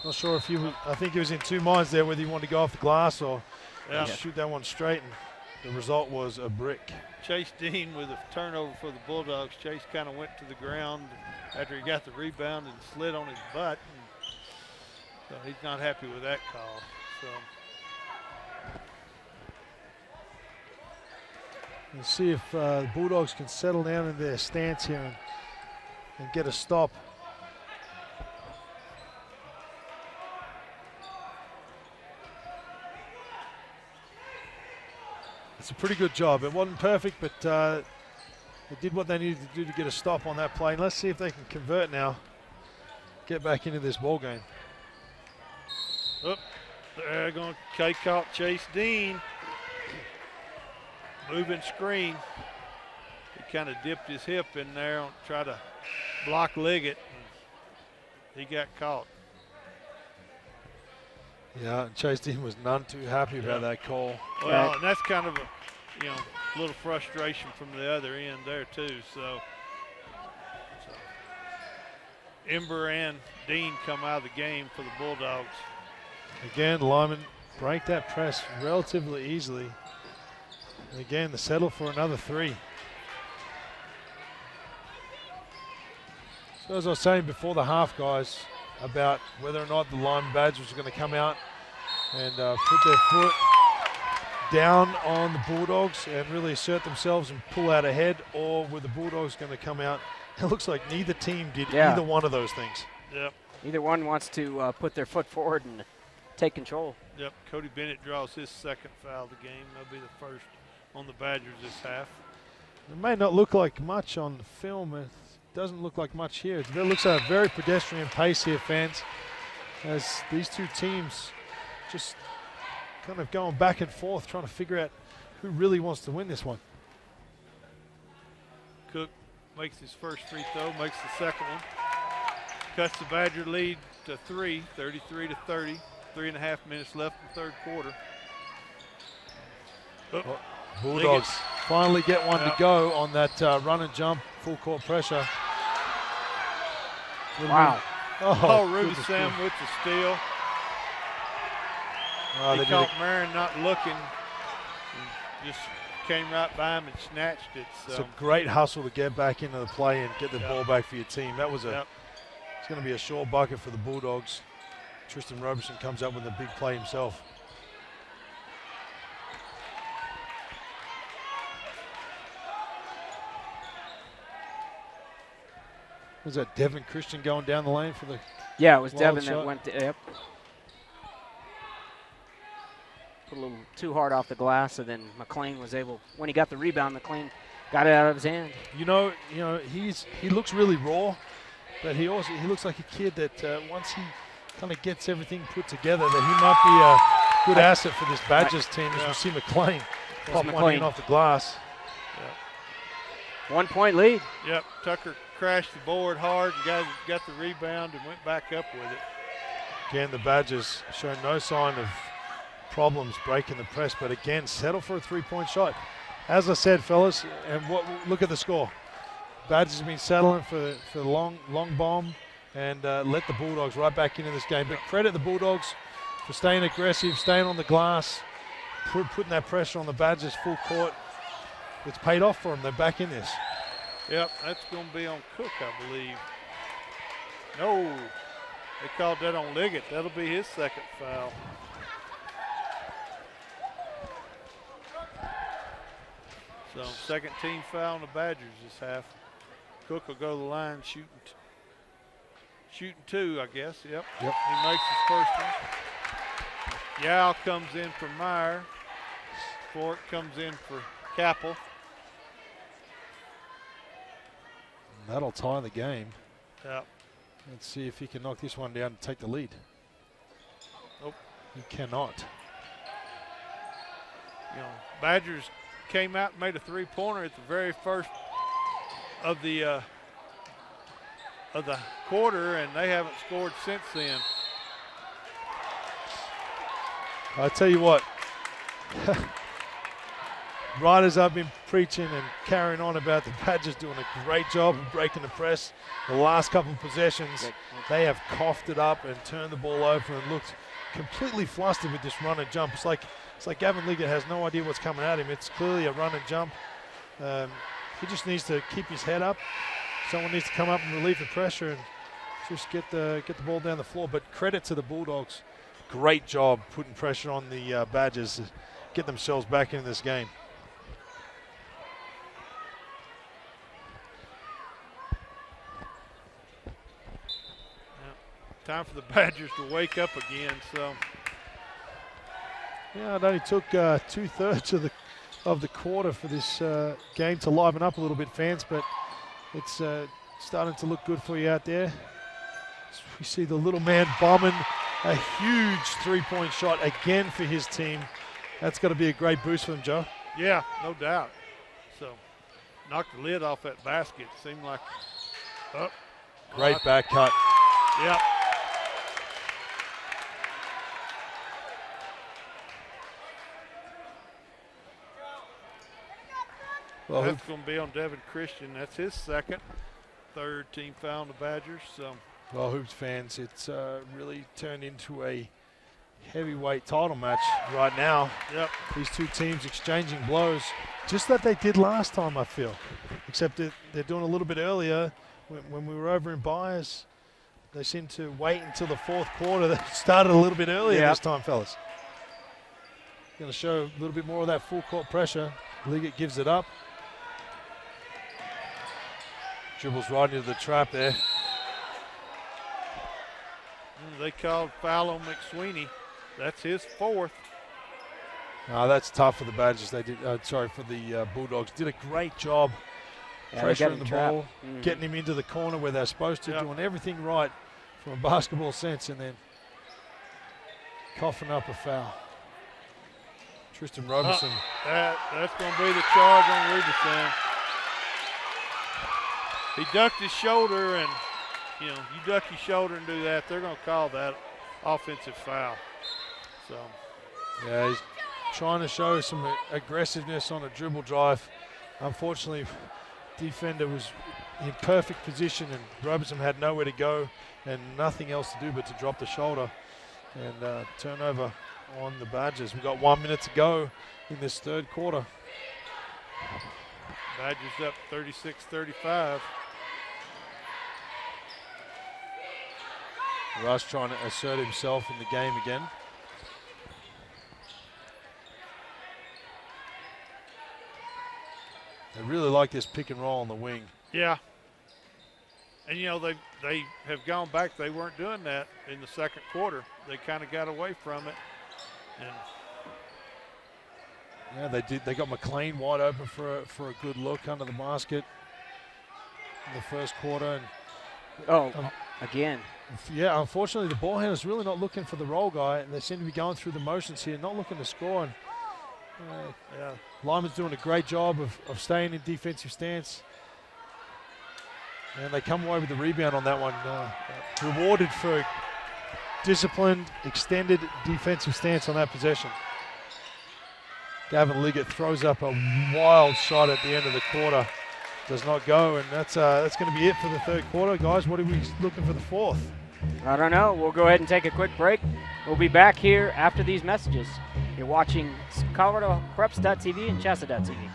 not sure if I think he was in two minds there, whether he wanted to go off the glass or shoot that one straight, and the result was a brick. Chase Dean with a turnover for the Bulldogs. Chase kind of went to the ground after he got the rebound and slid on his butt. So he's not happy with that call. So let's see if the Bulldogs can settle down in their stance here and get a stop. It's a pretty good job. It wasn't perfect, but they did what they needed to do to get a stop on that play. And let's see if they can convert now, get back into this ball game. They're going to caught Chase Dean. Moving screen. He kind of dipped his hip in there and tried to block Liggett. He got caught. Yeah, Chase Dean was none too happy about that call. Well, and that's kind of a little frustration from the other end there too. So Imber and Dean come out of the game for the Bulldogs. Again, Limon break that press relatively easily. And again, the settle for another three. So as I was saying before the half, guys, about whether or not the Limon Badgers were going to come out and put their foot down on the Bulldogs and really assert themselves and pull out ahead, or were the Bulldogs going to come out? It looks like neither team did either one of those things. Yep. Either one wants to put their foot forward and take control. Yep. Cody Bennett draws his second foul of the game. That'll be the first on the Badgers this half. It may not look like much on the film. It doesn't look like much here. It looks like a very pedestrian pace here, fans, as these two teams just kind of going back and forth, trying to figure out who really wants to win this one. Cook makes his first free throw, makes the second one. Cuts the Badger lead to 33-30. 3.5 minutes left in the third quarter. Bulldogs finally get one to go on that run and jump, full court pressure. Wow. Ruby Sam with the steal. He caught Marin not looking. Just came right by him and snatched it. So. It's a great hustle to get back into the play and get the ball back for your team. That was it's going to be a sure bucket for the Bulldogs. Tristan Roberson comes up with a big play himself. Was that Devin Christian going down the lane for the it was Devin shot? that went to, put a little too hard off the glass, and then McLean was able, when he got the rebound, McLean got it out of his hand. He looks really raw, but he looks like a kid that once he kind of gets everything put together, that he might be a good asset for this Badgers team as we see McLean pop one in off the glass. 1 point lead. Yep, Tucker crashed the board hard and got the rebound and went back up with it. Again, the Badgers show no sign of problems breaking the press, but again, settle for a 3-point shot. As I said, fellas, and look at the score. Badgers have been settling for the long bomb and let the Bulldogs right back into this game. But credit the Bulldogs for staying aggressive, staying on the glass, putting that pressure on the Badgers full court. It's paid off for them. They're back in this. Yep, that's going to be on Cook, I believe. No, they called that on Liggett. That'll be his second foul. So second team foul on the Badgers this half. Cook will go to the line shooting 2, I guess. Yep. He makes his first one. Yao comes in for Meyer. Fork comes in for Capel. That'll tie the game. Yep. Let's see if he can knock this one down and take the lead. Nope. He cannot. Badgers came out and made a 3-pointer at the very first of the quarter, and they haven't scored since then. I tell you what, right as I've been preaching and carrying on about the Badgers doing a great job of breaking the press, the last couple of possessions, they have coughed it up and turned the ball over and looked completely flustered with this run and jump. It's like Gavin Liggett has no idea what's coming at him. It's clearly a run and jump. He just needs to keep his head up. Someone needs to come up and relieve the pressure and just get the ball down the floor. But credit to the Bulldogs. Great job putting pressure on the Badgers to get themselves back into this game. Time for the Badgers to wake up again. So, yeah, it only took 2/3 of the quarter for this game to liven up a little bit, fans, but it's starting to look good for you out there. We see the little man bombing a huge 3-point shot again for his team. That's got to be a great boost for them, Joe. yeah, no doubt. So, knocked the lid off that basket. Seemed like, Great back cut. Yep. Well, that's going to be on Devin Christian. That's his second. Third team foul on the Badgers. So, well, Hoops fans, it's really turned into a heavyweight title match right now. Yep. These two teams exchanging blows, just like they did last time, I feel. Except that they're doing a little bit earlier. When we were over in Byers, they seemed to wait until the fourth quarter. They started a little bit earlier this time, fellas. Going to show a little bit more of that full court pressure. Liggett gives it up. Dribbles right into the trap there. They called foul on McSweeney. That's his fourth. That's tough for the Badgers. They did. For the Bulldogs. Did a great job pressuring the ball, getting him into the corner where they're supposed to, doing everything right from a basketball sense, and then coughing up a foul. Tristan Robertson. That's going to be the charge on Robertson. He ducked his shoulder, and you duck your shoulder and do that, they're going to call that offensive foul. So, yeah, he's trying to show some aggressiveness on a dribble drive. Unfortunately, defender was in perfect position, and Robertson had nowhere to go and nothing else to do but to drop the shoulder. And turnover on the Badgers. We've got 1 minute to go in this third quarter. Badgers up 36-35. Rush trying to assert himself in the game again. They really like this pick and roll on the wing. Yeah. And, they have gone back. They weren't doing that in the second quarter. They kind of got away from it. And yeah, they did. They got McLean wide open for a good look under the basket in the first quarter. And again. Yeah, unfortunately, the ball handler's really not looking for the roll guy, and they seem to be going through the motions here, not looking to score. And Lyman's doing a great job of staying in defensive stance. And they come away with the rebound on that one. Rewarded for disciplined, extended defensive stance on that possession. Gavin Liggett throws up a wild shot at the end of the quarter. Does not go, and that's going to be it for the third quarter. Guys, what are we looking for the fourth? I don't know. We'll go ahead and take a quick break. We'll be back here after these messages. You're watching ColoradoPreps.tv and Chassa.tv.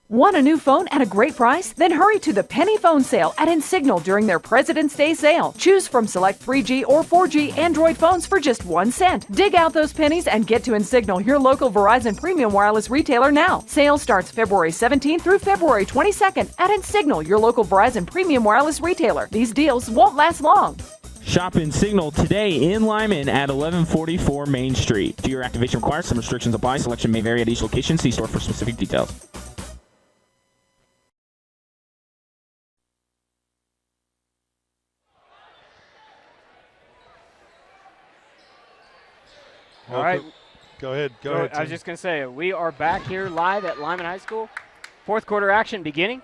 Want a new phone at a great price? Then hurry to the Penny Phone Sale at Insignal during their President's Day sale. Choose from select 3G or 4G Android phones for just 1 cent. Dig out those pennies and get to Insignal, your local Verizon premium wireless retailer now. Sale starts February 17th through February 22nd at Insignal, your local Verizon premium wireless retailer. These deals won't last long. Shop in Signal today in Limon at 1144 Main Street. 2-year activation requires. Some restrictions apply. Selection may vary at each location. See store for specific details. All right. Go ahead. Go So ahead. I was Tim. just going to say, we are back here live at Limon High School. Fourth quarter action beginning.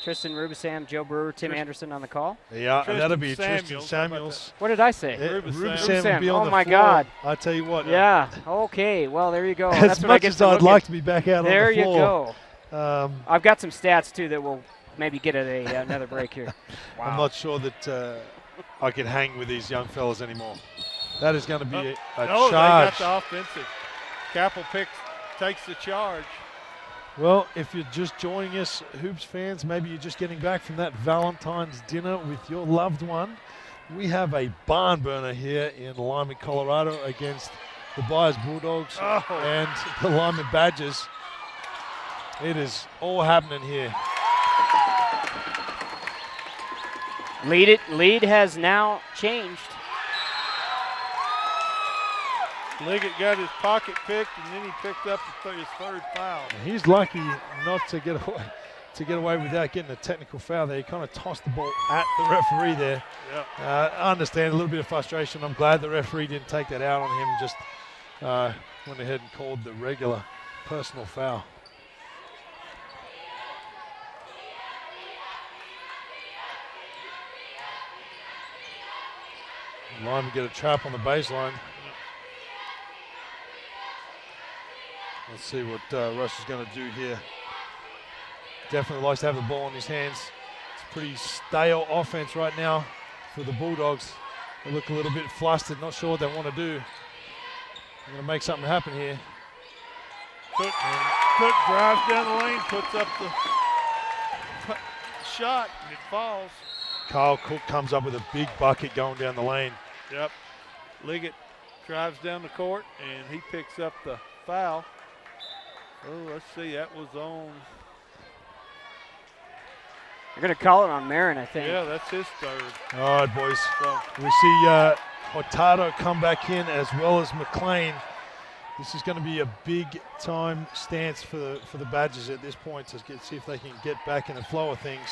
Tristan Rubisam, Joe Brewer, Tim Anderson on the call. Yeah, and that'll be Tristan Tristan Samuels. Samuels. What did I say? Rubisam will be on Oh the my floor. God. I tell you what. Yeah. Okay. Well, there you go. As That's what I much get as for I'd looking. like to be back out There on the you floor. go. I've got some stats too that we'll maybe get at another break here. Wow. I'm not sure that I can hang with these young fellas anymore. That is going to be a No, charge. they got the offensive. Capel takes the charge. Well, if you're just joining us, Hoops fans, maybe you're just getting back from that Valentine's dinner with your loved one. We have a barn burner here in Limon, Colorado against the Byers Bulldogs and the Limon Badgers. It is all happening here. Lead has now changed. Liggett got his pocket picked, and then he picked up his third foul. He's lucky not to get away without getting a technical foul there. He kind of tossed the ball at the referee there. Yep. I understand a little bit of frustration. I'm glad the referee didn't take that out on him, just went ahead and called the regular personal foul. Lyman get a trap on the baseline. Let's see what Rush is going to do here. Definitely likes to have the ball in his hands. It's a pretty stale offense right now for the Bulldogs. They look a little bit flustered, not sure what they want to do. They're going to make something happen here. Cook drives down the lane, puts up the shot, and it falls. Kyle Cook comes up with a big bucket going down the lane. Yep. Liggett drives down the court, and he picks up the foul. Oh, let's see, that was on. They're going to call it on Marin, I think. Yeah, that's his third. All right, boys. So, We see Hurtado come back in as well as McLean. This is going to be a big-time stance for the Badgers at this point to see if they can get back in the flow of things.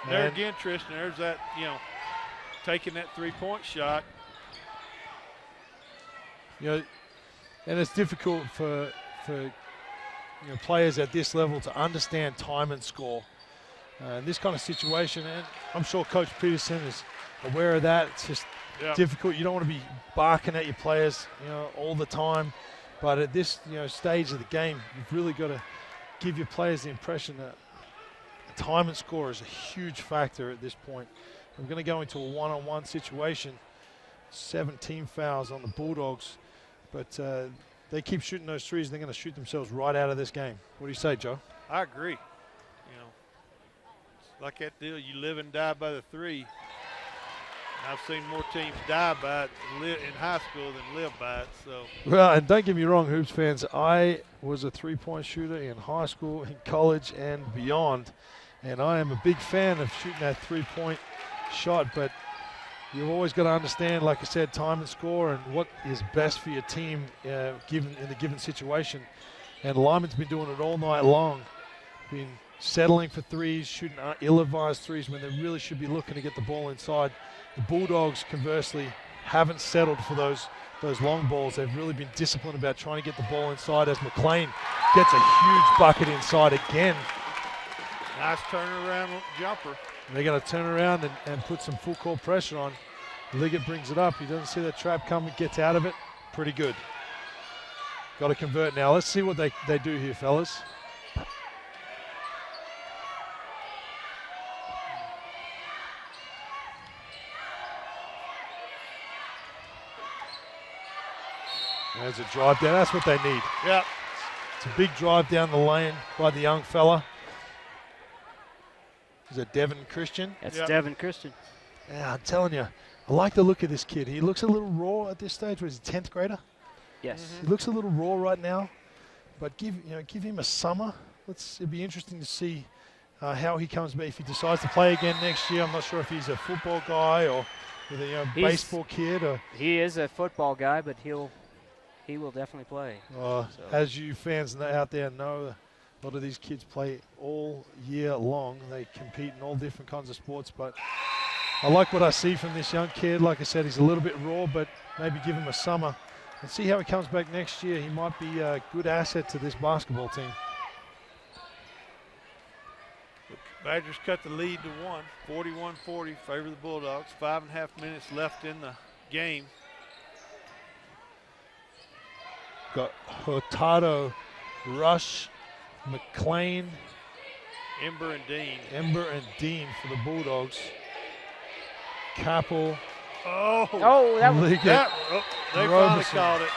there And again, Tristan, there's that, taking that three-point shot. and it's difficult for players at this level to understand time and score. In this kind of situation, and I'm sure Coach Peterson is aware of that. It's just difficult. You don't want to be barking at your players, all the time. But at this, stage of the game, you've really got to give your players the impression that time and score is a huge factor at this point. We're going to go into a one-on-one situation. 17 fouls on the Bulldogs, but they keep shooting those threes. They're going to shoot themselves right out of this game. What do you say, Joe? I agree. It's like that deal, you live and die by the three. I've seen more teams die by it in high school than live by it. So. Well, and don't get me wrong, Hoops fans, I was a three-point shooter in high school, in college, and beyond. And I am a big fan of shooting that three-point shot, but you've always got to understand, like I said, time and score and what is best for your team in the given situation. And Lyman's been doing it all night long. Been settling for threes, shooting ill-advised threes when they really should be looking to get the ball inside. The Bulldogs, conversely, haven't settled for those long balls. They've really been disciplined about trying to get the ball inside as McLean gets a huge bucket inside again. Nice turnaround jumper. They're going to turn around and put some full court pressure on. Liggett brings it up. He doesn't see that trap coming, gets out of it. Pretty good. Got to convert now. Let's see what they do here, fellas. There's a drive down. That's what they need. Yep. It's a big drive down the lane by the young fella. Is it Devin Christian? That's Devin Christian. Yeah, I'm telling you, I like the look of this kid. He looks a little raw at this stage. Was he 10th grader? Yes. He looks a little raw right now, but give him a summer. It'll be interesting to see how he comes back if he decides to play again next year. I'm not sure if he's a football guy or with a baseball kid. Or he is a football guy, but he will definitely play. As you fans out there know, a lot of these kids play all year long. They compete in all different kinds of sports, but I like what I see from this young kid. Like I said, he's a little bit raw, but maybe give him a summer and see how he comes back next year. He might be a good asset to this basketball team. Badgers cut the lead to 41-40, favor the Bulldogs. 5.5 minutes left in the game. Got Hurtado, Rush, McLean, Ember and Dean for the Bulldogs. Capel. Oh, that was they finally Roberson. called it.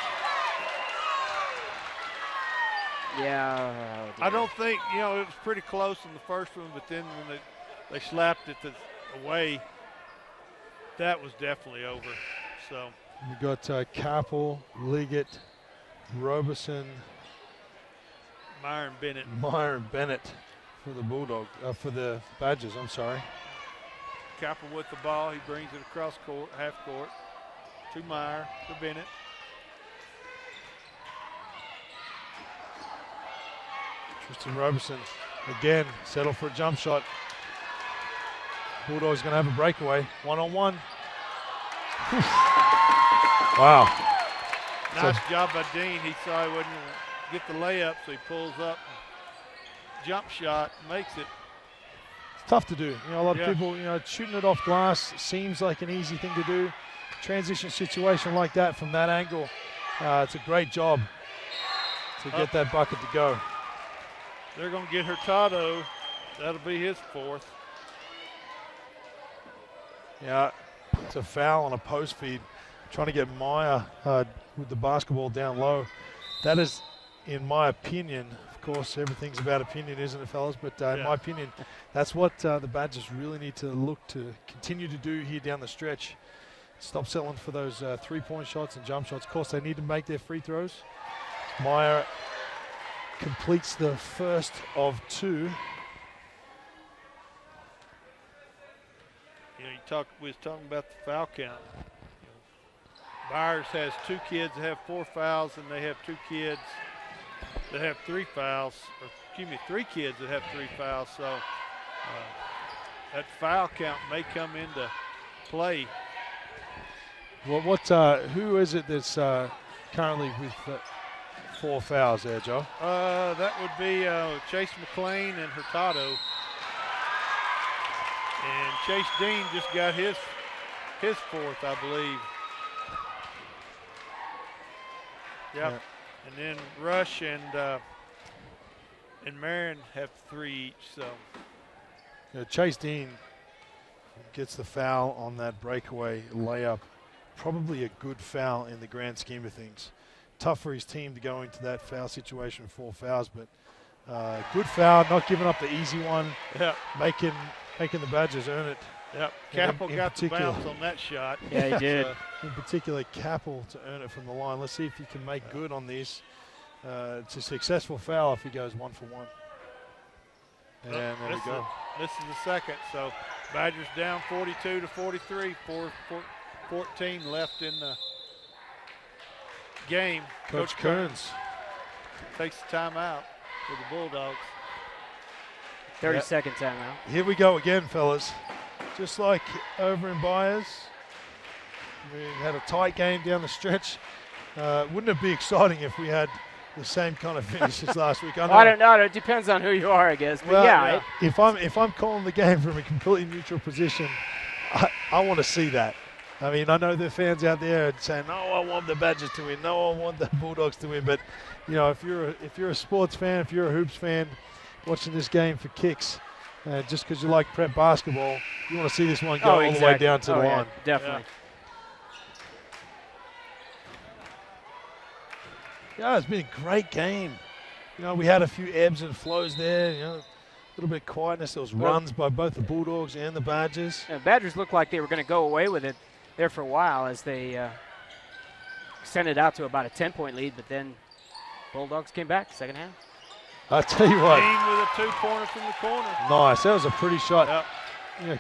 Yeah. I don't think, it was pretty close in the first one, but then when they slapped it away, that was definitely over. So We got Capel, Liggett, Roberson, Myron Bennett for the for the Badgers, I'm sorry. Capel with the ball. He brings it across court, half court, to Meyer, to Bennett. Tristan Roberson again, settle for a jump shot. Bulldogs going to have a breakaway, one-on-one. Wow. Nice job by Dean. He saw he wasn't going to get the layup, so he pulls up, jump shot, makes it. It's tough to do. A lot of people, shooting it off glass seems like an easy thing to do. Transition situation like that from that angle, it's a great job to get that bucket to go. They're going to get Hurtado. That'll be his fourth. Yeah, it's a foul on a post feed. Trying to get Meyer with the basketball down low. That is, in my opinion, of course, everything's about opinion, isn't it, fellas? But in my opinion, that's what the Badgers really need to look to continue to do here down the stretch. Stop settling for those three-point shots and jump shots. Of course, they need to make their free throws. Meyer completes the first of two. We was talking about the foul count. Byers has two kids that have 4 fouls, and they have 2 kids that have 3 fouls, or excuse me, 3 kids that have 3 fouls. So that foul count may come into play. Well, who is it that's currently with 4 fouls there, Joe? That would be Chase McLean and Hurtado. And Chase Dean just got his 4th, I believe. Yep. Yeah. And then Rush and Marion have 3 each. So Chase Dean gets the foul on that breakaway layup. Probably a good foul in the grand scheme of things. Tough for his team to go into that foul situation with 4 fouls, but good foul, not giving up the easy one. Yeah. Making the Badgers earn it. Yep. Capel got the bounce on that shot. Yeah, he did. In particular, Capel to earn it from the line. Let's see if he can make good on this. It's a successful foul if he goes 1 for 1. And there we go. This is the second. So Badgers down 42-43. 4:14 left in the game. Coach Kearns takes the timeout for the Bulldogs. 30-second timeout. Here we go again, fellas. Just like over in Byers, we had a tight game down the stretch. Wouldn't it be exciting if we had the same kind of finish as last week? I don't know. It depends on who you are, I guess. But Well, if I'm calling the game from a completely neutral position, I want to see that. I mean, I know there are fans out there saying, "No, I want the Badgers to win. No, I want the Bulldogs to win." But you know, if you're a sports fan, if you're a hoops fan, watching this game for kicks, just because you like prep basketball, you want to see this one go all the way down to the line. Definitely. Yeah, it's been a great game. You know, we had a few ebbs and flows there. You know, a little bit of quietness. There was runs by both the Bulldogs and the Badgers. Yeah, Badgers looked like they were going to go away with it there for a while as they extended out to about a 10-point lead, but then Bulldogs came back second half. I tell you what. Dean with a 2-pointer from the corner. Nice. That was a pretty shot. Yep. You know,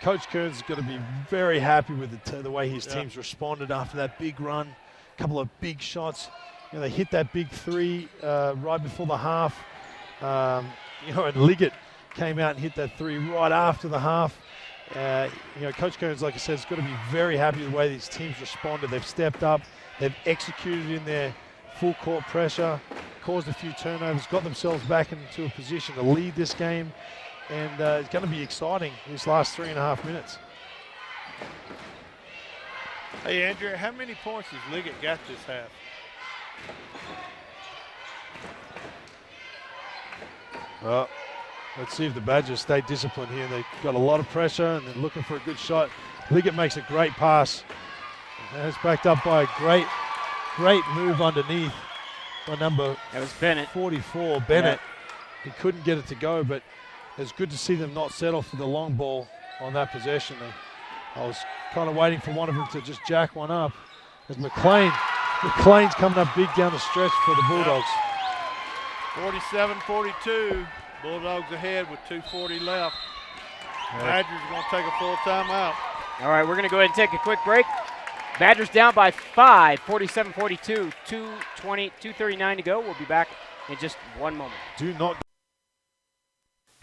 Coach Kearns is going to be very happy with the way his teams responded after that big run. A couple of big shots. You know, they hit that big three right before the half. You know, and Liggett came out and hit that three right after the half. You know, Coach Kearns, like I said, is going to be very happy with the way these teams responded. They've stepped up. They've executed in their full court pressure, caused a few turnovers, got themselves back into a position to lead this game. And it's going to be exciting these last 3.5 minutes. Hey, Andrea, how many points has Liggett got this half? Well, let's see if the Badgers stay disciplined here. They've got a lot of pressure and they're looking for a good shot. Liggett makes a great pass. And it's backed up by a great move underneath by number That was Bennett. 44, Bennett. He couldn't get it to go, but it's good to see them not settle for the long ball on that possession. I was kind of waiting for one of them to just jack one up. As McLean's coming up big down the stretch for the Bulldogs. 47-42. Bulldogs ahead with 2:40 left. Badgers are going to take a full timeout. All right, we're going to go ahead and take a quick break. Badgers down by 5, 47-42, 2:39 to go. We'll be back in just one moment. Do not.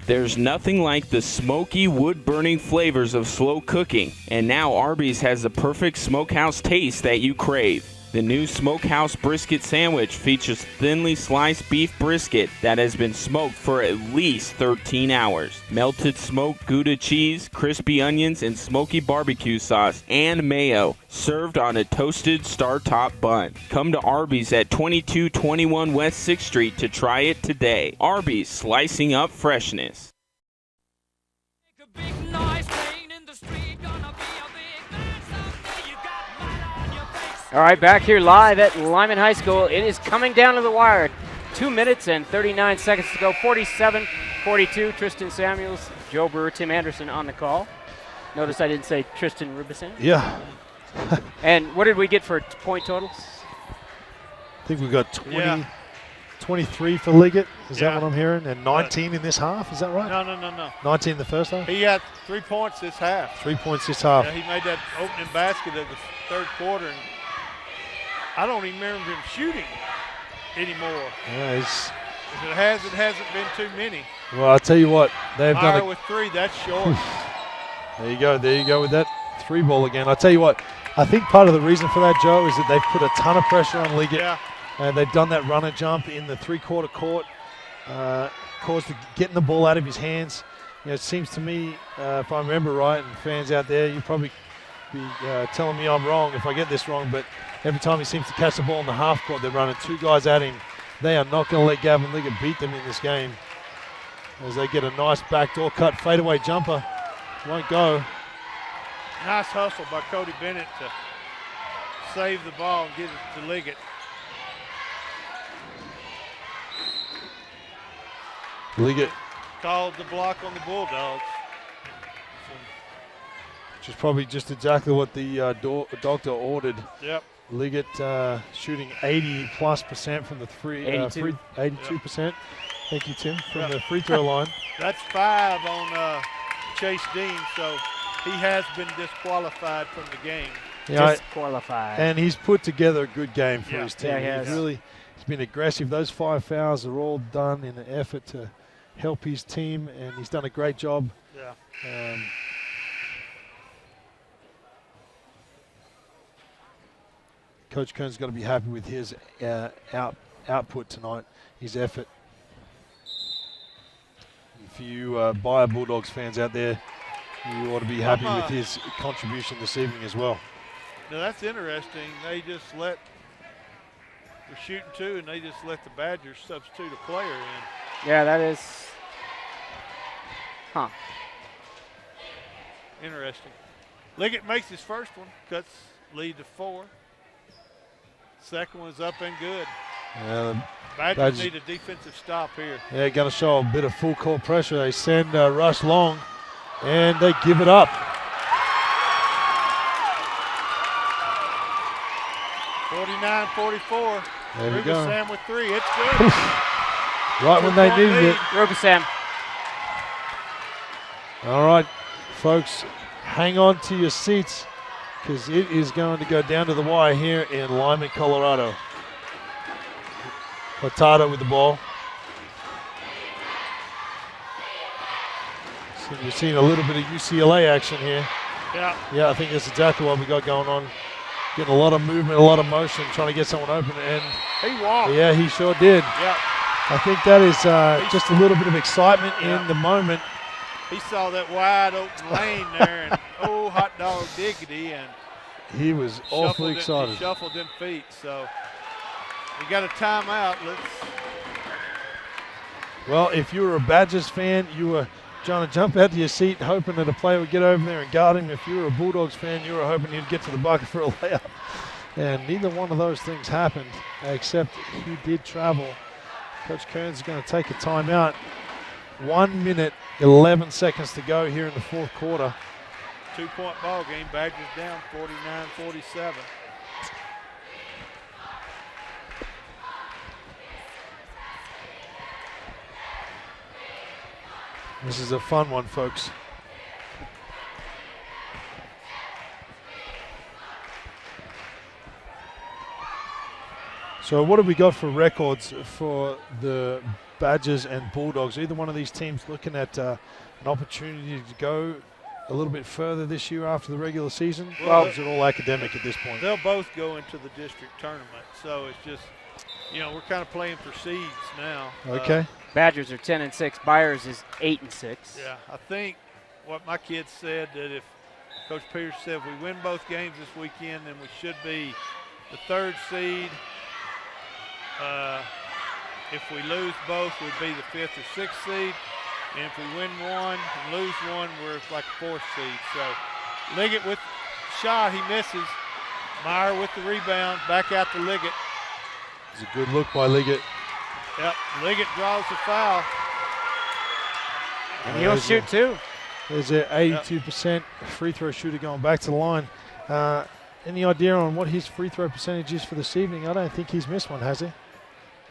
There's nothing like the smoky, wood-burning flavors of slow cooking, and now Arby's has the perfect smokehouse taste that you crave. The new Smokehouse Brisket Sandwich features thinly sliced beef brisket that has been smoked for at least 13 hours. Melted smoked Gouda cheese, crispy onions, and smoky barbecue sauce, and mayo, served on a toasted star-top bun. Come to Arby's at 2221 West 6th Street to try it today. Arby's, slicing up freshness. All right, back here live at Limon High School. It is coming down to the wire. 2 minutes and 39 seconds to go. 47-42. Tristan Samuels, Joe Brewer, Tim Anderson on the call. Notice I didn't say Tristan Rubison. Yeah. And what did we get for point totals? I think we got 23 for Liggett. Is that what I'm hearing? And 19 in this half. Is that right? No. 19 in the first half? He had 3 points this half. 3 points this half. Yeah, he made that opening basket of the third quarter. And I don't even remember him shooting anymore. Yeah, If it hasn't been too many. well, I'll tell you what. They've done Meyer with 3, that's short. There you go with that 3 ball again. I'll tell you what. I think part of the reason for that, Joe, is that they've put a ton of pressure on Liggett. Yeah. And they've done that runner jump in the three-quarter court, caused getting the ball out of his hands. You know, it seems to me, if I remember right, and fans out there, you probably be telling me I'm wrong if I get this wrong, but every time he seems to catch the ball in the half court, they're running 2 guys at him. They are not going to let Gavin Liggett beat them in this game as they get a nice backdoor cut fadeaway jumper. Won't go. Nice hustle by Cody Bennett to save the ball and get it to Liggett. Liggett. Called the block on the Bulldogs. Which is probably just exactly what the doctor ordered. Yep. Liggett shooting 80+% from the 82%. Yep. Thank you, Tim, from the free throw line. That's 5 on Chase Dean, so he has been disqualified from the game. Disqualified. And he's put together a good game for his team. Yeah, he has. He's been aggressive. Those 5 fouls are all done in an effort to help his team, and he's done a great job. Yeah. Coach Kern's got to be happy with his output tonight, his effort. For you Bayer Bulldogs fans out there, you ought to be happy with his contribution this evening as well. Now that's interesting. They just let we're shooting 2, and they just let the Badgers substitute a player in. Yeah, that is. Huh. Interesting. Liggett makes his first one, cuts lead to 4. Second one's up and good. Badgers need a defensive stop here. Yeah, going to show a bit of full court pressure. They send Rush long, and they give it up. 49-44. There we go. Sam with 3. It's good. Right when they needed it. Sam. All right, folks, hang on to your seats because it is going to go down to the wire here in Limon, Colorado. Hurtado with the ball. So you're seeing a little bit of UCLA action here. Yeah, I think that's exactly what we got going on. Getting a lot of movement, a lot of motion, trying to get someone open. And he walked. Yeah, he sure did. Yeah. I think that is just a little bit of excitement in the moment. He saw that wide open lane there, and hot dog diggity, and he was awfully excited. He shuffled them feet, so we got a timeout. Well, if you were a Badgers fan, you were trying to jump out to your seat hoping that a player would get over there and guard him. If you were a Bulldogs fan, you were hoping he'd get to the bucket for a layup. And neither one of those things happened, except he did travel. Coach Kern's going to take a timeout. 1 minute, 11 seconds to go here in the fourth quarter. 2-point ball game. Badgers down 49-47. This is a fun one, folks. So what have we got for records for the Badgers and Bulldogs? Either one of these teams looking at an opportunity to go a little bit further this year after the regular season? Well, is it all academic at this point? They'll both go into the district tournament. So it's just, we're kind of playing for seeds now. Okay. Badgers are 10-6. Byers is 8-6. Yeah, I think what my kids said, that if Coach Peters said if we win both games this weekend, then we should be the 3rd seed. If we lose both, we'd be the 5th or 6th seed. And if we win one and lose one, we're like 4th seed. So Liggett with shot, he misses. Meyer with the rebound, back out to Liggett. It's a good look by Liggett. Yep, Liggett draws the foul. And he'll shoot too. There's an 82% free throw shooter going back to the line. Any idea on what his free throw percentage is for this evening? I don't think he's missed one, has he?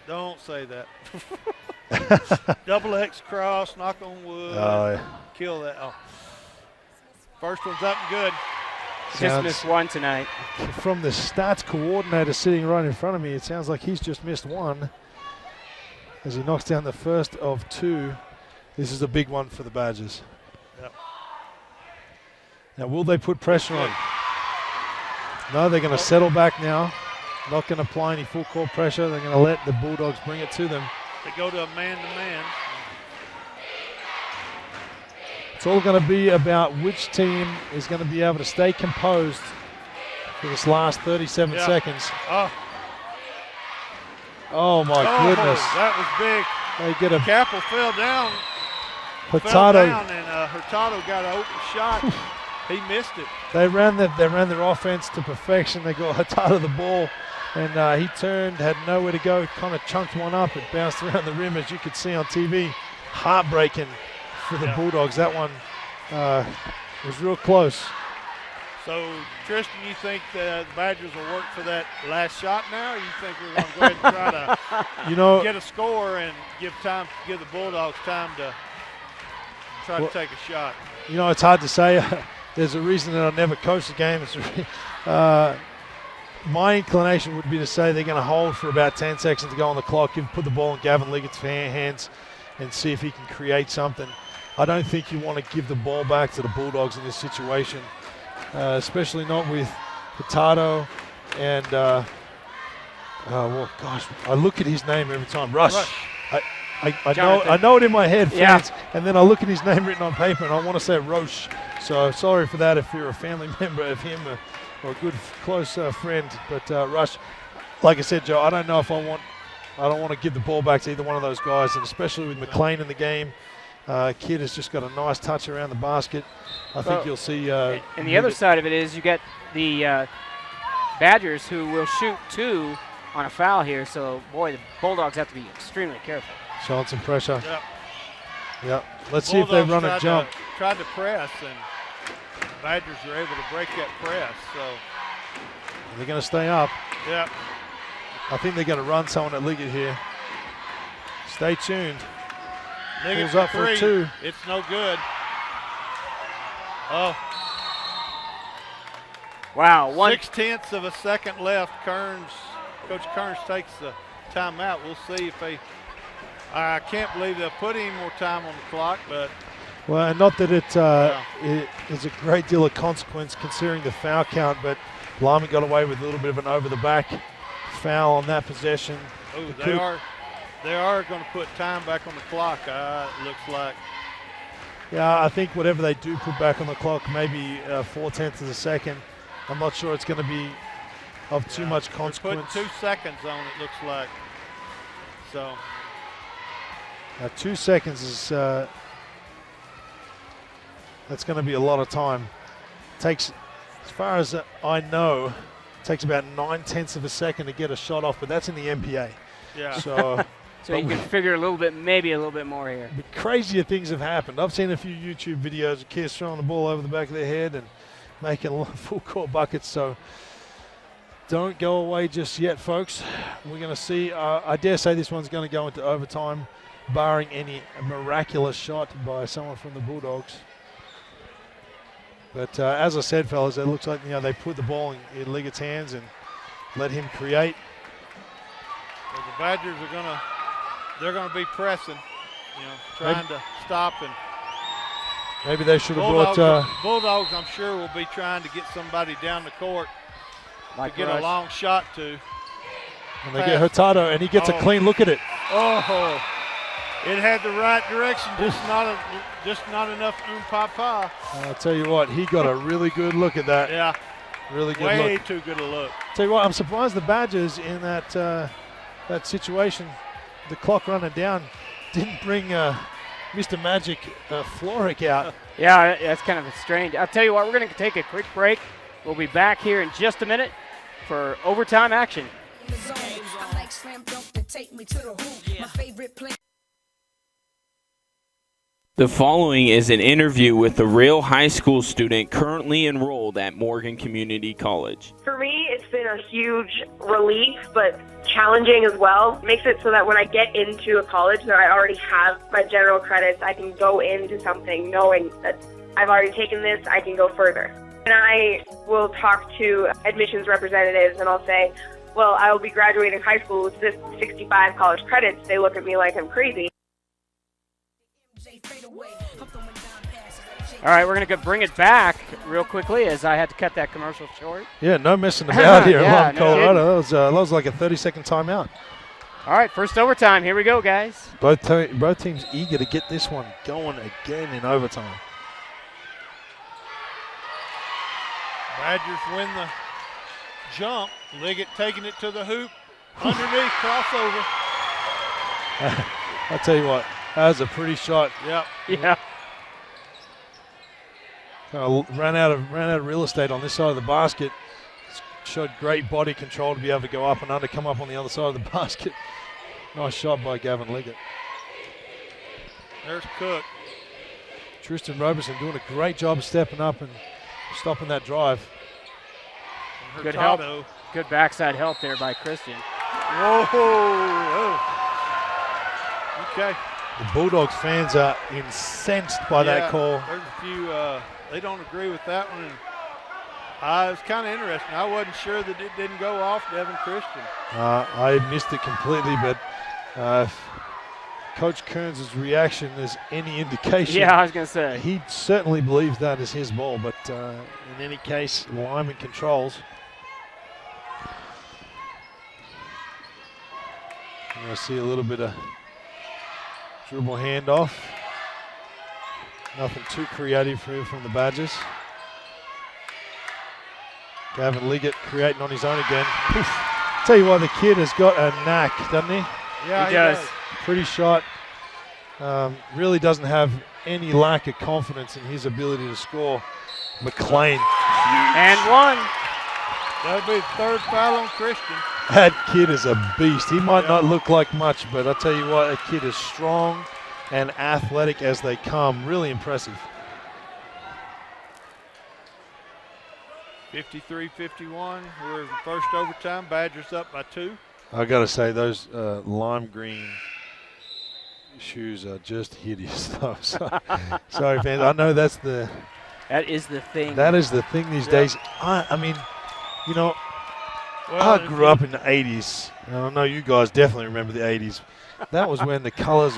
Don't say that. Double X cross, knock on wood. Kill that. Oh. First one's up and good. Just missed one tonight. From the stats coordinator sitting right in front of me, it sounds like he's just missed one as he knocks down the first of 2. This is a big one for the Badgers. Yep. Now, will they put pressure on? No, they're going to settle back now. Not going to apply any full court pressure. They're going to let the Bulldogs bring it to them. They go to a man-to-man. It's all going to be about which team is going to be able to stay composed for this last 37 seconds. Oh my goodness. That was big. They get a Capel fell down. Hurtado. And Hurtado got an open shot. He missed it. They ran their offense to perfection. They got Hurtado the ball, and he turned, had nowhere to go, kind of chunked one up. It bounced around the rim, as you could see on TV. Heartbreaking for the Bulldogs. That one was real close. So, Tristan, you think the Badgers will work for that last shot now, or you think we're going to go ahead and try to get a score and give the Bulldogs time to try to take a shot? It's hard to say. there's a reason that I never coached the game. My inclination would be to say they're going to hold for about 10 seconds to go on the clock, put the ball in Gavin Liggett's hands and see if he can create something. I don't think you want to give the ball back to the Bulldogs in this situation, especially not with Hurtado and, well, gosh, I look at his name every time. Rush. I know it in my head, fans, and then I look at his name written on paper and I want to say Roche. So sorry for that if you're a family member of him or a good close friend. But Rush, like I said, Joe, I don't know if I don't want to give the ball back to either one of those guys, and especially with McLean in the game. Kid has just got a nice touch around the basket. I think you'll see. And the other side of it is you get the Badgers who will shoot 2 on a foul here. So, boy, the Bulldogs have to be extremely careful. Showing some pressure. Yep. Yep. Let's see if they run a jump. Tried to press, and Badgers were able to break that press. So they're going to stay up. Yep. I think they're going to run someone at Liggett here. Stay tuned. Liggett Pulls up for a 2. It's no good. Oh. Wow. 0.6 of a second left. Coach Kearns takes the timeout. We'll see if they. I can't believe they'll put any more time on the clock, but. Well, not that it is a great deal of consequence considering the foul count, but Limon got away with a little bit of an over-the-back foul on that possession. Oh, they are going to put time back on the clock, it looks like. Yeah, I think whatever they do put back on the clock, maybe 0.4 of a second. I'm not sure it's going to be of too much consequence. They're putting 2 seconds on it, looks like. So. 2 seconds is that's going to be a lot of time. Takes, as far as I know, takes about 0.9 of a second to get a shot off, but that's in the MPA. Yeah. So, so you can figure maybe a little bit more here. But crazier things have happened. I've seen a few YouTube videos of kids throwing the ball over the back of their head and making full court buckets. So don't go away just yet, folks. We're going to see. I dare say this one's going to go into overtime, barring any miraculous shot by someone from the Bulldogs. But as I said, fellas, it looks like they put the ball in Liggett's hands and let him create. Well, the Badgers they're gonna be pressing, trying to stop, and maybe they should have brought. Bulldogs, I'm sure, will be trying to get somebody down the court to get a long shot to. And they get Hurtado, and he gets a clean look at it. Oh. It had the right direction, just not enough papa. I'll tell you what, he got a really good look at that. Yeah, really good way look. too good a look. Tell you what, I'm surprised the Badgers in that situation, the clock running down, didn't bring Mr. Magic Floric out. Yeah, that's kind of strange. I'll tell you what, we're going to take a quick break. We'll be back here in just a minute for overtime action. The following is an interview with a real high school student currently enrolled at Morgan Community College. For me, it's been a huge relief, but challenging as well. Makes it so that when I get into a college that I already have my general credits, I can go into something knowing that I've already taken this, I can go further. And I will talk to admissions representatives and I'll say, well, I will be graduating high school with this 65 college credits. They look at me like I'm crazy. All right, we're going to bring it back real quickly as I had to cut that commercial short. Yeah, no messing about here in Colorado. Kidding. That was like a 30-second timeout. All right, first overtime. Here we go, guys. Both teams eager to get this one going again in overtime. Badgers win the jump. Liggett taking it to the hoop. Underneath, crossover. I'll tell you what, that was a pretty shot. Yep. Yeah. Ran out of real estate on this side of the basket. Showed great body control to be able to go up and under, come up on the other side of the basket. Nice shot by Gavin Liggett. There's Cook. Tristan Roberson doing a great job of stepping up and stopping that drive. Good help. Good backside help there by Christian. Whoa. Okay. The Bulldogs fans are incensed by that call. There's a few, they don't agree with that one. And it's kind of interesting. I wasn't sure that it didn't go off Devin Christian. I missed it completely, but if Coach Kearns' reaction is any indication. Yeah, I was going to say. He certainly believes that is his ball, but in any case, Limon controls. I see a little bit of dribble handoff. Nothing too creative from the Badgers. Gavin Liggett creating on his own again. Poof. Tell you what, the kid has got a knack, doesn't he? Yeah, he does. Pretty shot. Really doesn't have any lack of confidence in his ability to score. McLean. And one. That'll be the third foul on Christian. That kid is a beast. He might not look like much, but I'll tell you what, that kid is strong and athletic as they come. Really impressive. 53-51. We're in first overtime. Badgers up by 2. I got to say, those lime green shoes are just hideous, though. Sorry, fans. I know that is the thing. That is the thing these days. I mean, you know, I grew up in the 80s. And I know you guys definitely remember the 80s. That was when the colors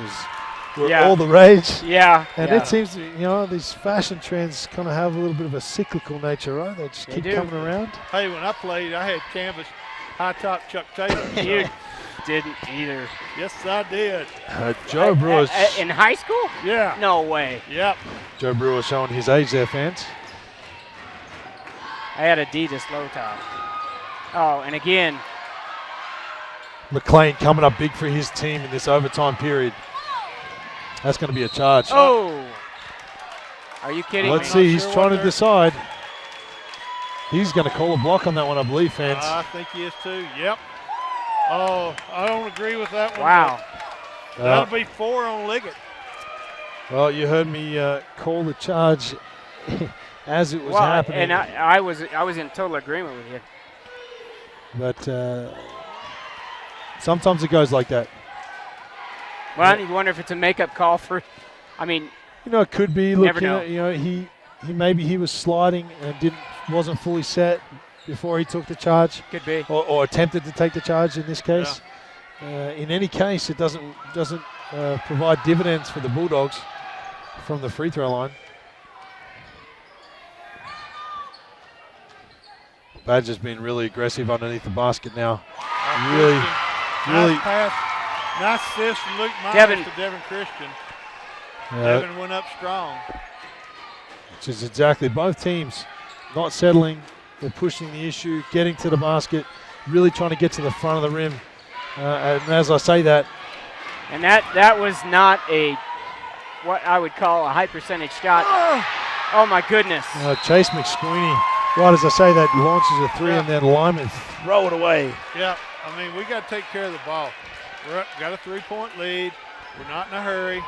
were all the rage. Yeah. And it seems, these fashion trends kind of have a little bit of a cyclical nature, right? They just keep coming around. Hey, when I played, I had canvas high-top Chuck Taylor. You didn't either. Yes, I did. Joe Brewer. In high school? Yeah. No way. Yep. Joe Brewer showing his age there, fans. I had Adidas low top. Oh, and again. McLean coming up big for his team in this overtime period. That's going to be a charge. Oh. Are you kidding me? Let's see. He's trying to decide. He's going to call a block on that one, I believe, fans. I think he is too. Yep. Oh, I don't agree with that one. Wow. That'll be 4 on Liggett. Well, you heard me call the charge as it was happening. And I was in total agreement with you. But sometimes it goes like that. Well, you wonder if it's a makeup call for. I mean, it could be. Never Look, know. He maybe he was sliding and wasn't fully set before he took the charge. Could be. Or attempted to take the charge in this case. Yeah. In any case, it doesn't provide dividends for the Bulldogs from the free throw line. Badger's been really aggressive underneath the basket now. Really. Nice pass. Nice assist from Luke Myers to Devin Christian. Devin went up strong. Which is exactly both teams not settling. They're pushing the issue, getting to the basket, really trying to get to the front of the rim. And as I say that. And that was not what I would call a high percentage shot. Oh my goodness. Chase McSqueeny, right as I say that, launches a 3 and then Limon throw it away. Yeah, I mean, we got to take care of the ball. Got a 3-point lead. We're not in a hurry.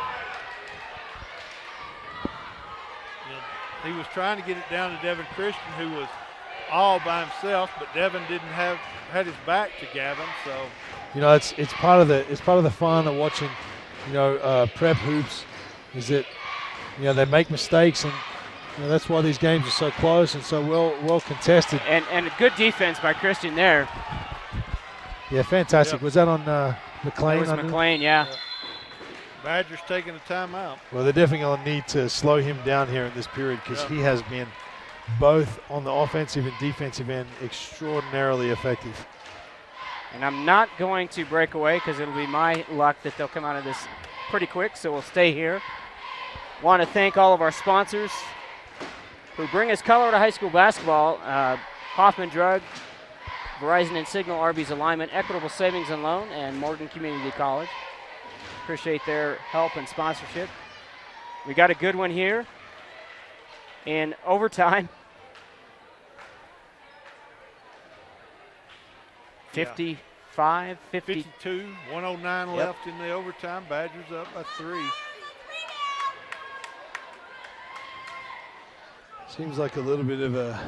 He was trying to get it down to Devin Christian, who was all by himself, but Devin had his back to Gavin. So it's part of the fun of watching, prep hoops, is that they make mistakes, and that's why these games are so close and so well contested. And a good defense by Christian there. Yeah, fantastic. Yep. Was that on McLean? It was McLean, yeah. Badgers taking a timeout. Well, they're definitely going to need to slow him down here in this period because he has been both on the offensive and defensive end extraordinarily effective. And I'm not going to break away because it'll be my luck that they'll come out of this pretty quick, so we'll stay here. Want to thank all of our sponsors who bring us color to high school basketball. Hoffman Drug, Verizon and Signal, Arby's Alignment, Equitable Savings and Loan, and Morgan Community College. Appreciate their help and sponsorship. We got a good one here in overtime. 55, 52, 109 left in the overtime. Badgers up by 3. Seems like a little bit of a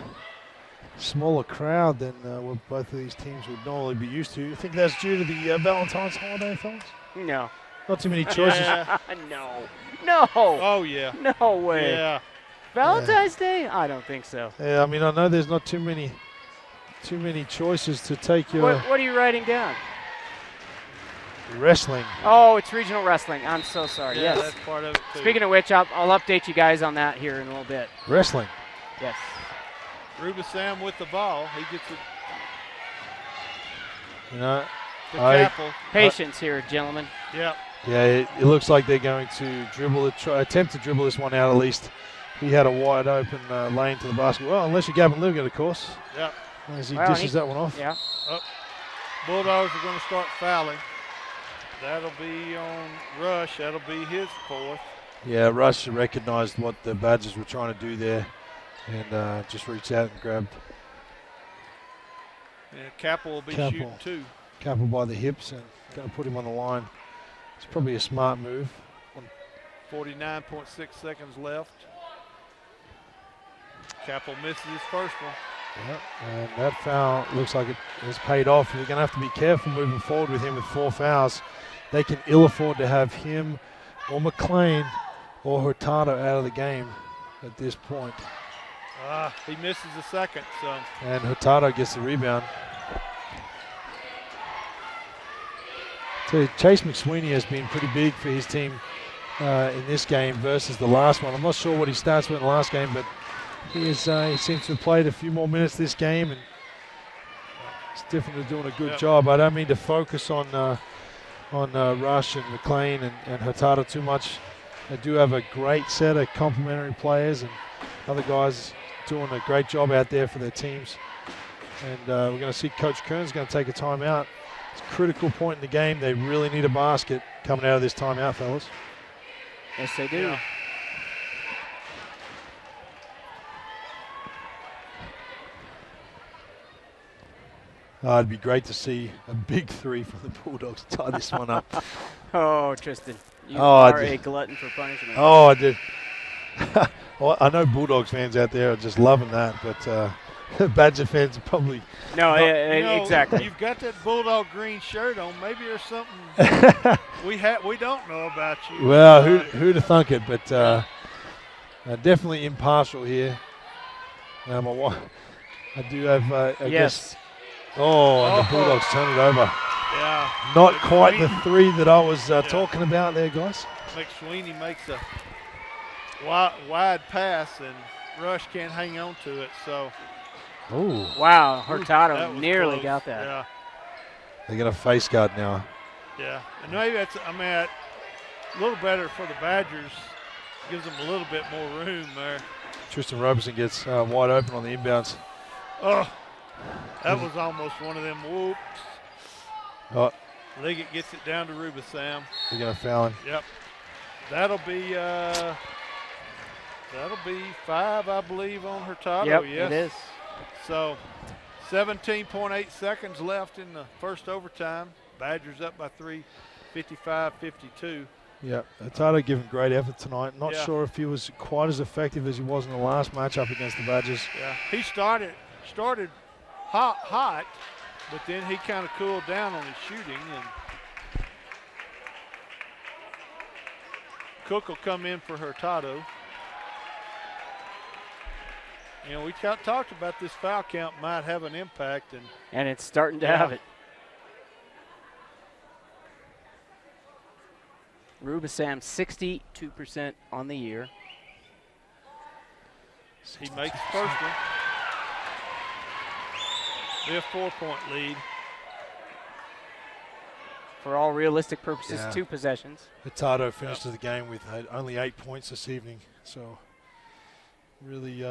smaller crowd than what both of these teams would normally be used to. You think that's due to the Valentine's holiday, fellas? No. Not too many choices. Yeah. No. Oh, yeah. No way. Yeah. Valentine's Day? I don't think so. Yeah, I mean, I know there's not too many choices to take your What are you writing down? wrestling. Oh, it's regional wrestling. I'm so sorry. Yeah, Yes. that's part of it, too. Speaking of which, I'll update you guys on that here in a little bit. Wrestling. Yes. Ruben Sam with the ball. He gets it You know, to Capel. Patience here, gentlemen. Yep. yeah, it looks like they're going to attempt to dribble this one out at least. He had a wide open lane to the basket. Well, unless you're Gavin Livigan, of course. Yep. As he Well, dishes that one off. Yeah. Bulldogs are going to start fouling. That'll be on Rush. That'll be his fourth. Yeah, Rush recognized what the Badgers were trying to do there and just reached out and grabbed And Capel will be Capel. shooting two. Capel by the hips and going to put him on the line. It's probably a smart move. 49.6 seconds left. Capel misses his first one. Yeah, and that foul looks like it has paid off. You're going to have to be careful moving forward with him with 4 fouls. They can ill afford to have him or McLean or Hurtado out of the game at this point. He misses the second, so. And Hurtado gets the rebound. So Chase McSweeney has been pretty big for his team in this game versus the last one. I'm not sure what his stats were in the last game, but he seems to have played a few more minutes this game, and he's definitely doing a good job. I don't mean to focus on Rush and McLean and Hurtado too much. They do have a great set of complementary players, and other guys doing a great job out there for their teams. And we're going to see Coach Kern's going to take a timeout. It's a critical point in the game. They really need a basket coming out of this timeout, fellas. Yes, they do. Yeah. It'd be great to see a big 3 from the Bulldogs to tie this one up. Oh, Tristan, you Oh, I are did. a glutton for punishment. Oh, I did. Well, I know Bulldogs fans out there are just loving that, but Badger fans are probably No, You know, exactly. You've got that Bulldog green shirt on. Maybe there's something we don't know about you. well, who'd have thunk it? But definitely impartial here. I do have. I Yes. guess. Oh, and the Bulldogs turn it over. Yeah. Not quite the 3 that I was talking about there, guys. McSweeney makes a wide pass, and Rush can't hang on to it. So Oh, Wow, that Hurtado was nearly close. got that. Yeah. they're going to face guard now. Yeah, and maybe that's, a little better for the Badgers. Gives them a little bit more room there. Tristan Robertson gets wide open on the inbounds. Oh, that was almost one of them whoops. Oh, Liggett gets it down to Rubisam. they're going to foul him. Yep. That'll be 5, I believe, on Hurtado. Yep, Yes. it is. So 17.8 seconds left in the first overtime. Badgers up by 3, 55-52. Yeah, Hurtado giving great effort tonight. Not Yeah. sure if he was quite as effective as he was in the last matchup against the Badgers. Yeah, he started hot, but then he kind of cooled down on his shooting, and Cook will come in for Hurtado. You know, we talked about this foul count might have an impact, And it's starting to Yeah. have it. Rubisam 62% on the year. he makes the first one. Be a 4-point lead. For all realistic purposes, Yeah. 2 possessions. Hurtado finished the game with only 8 points this evening, so really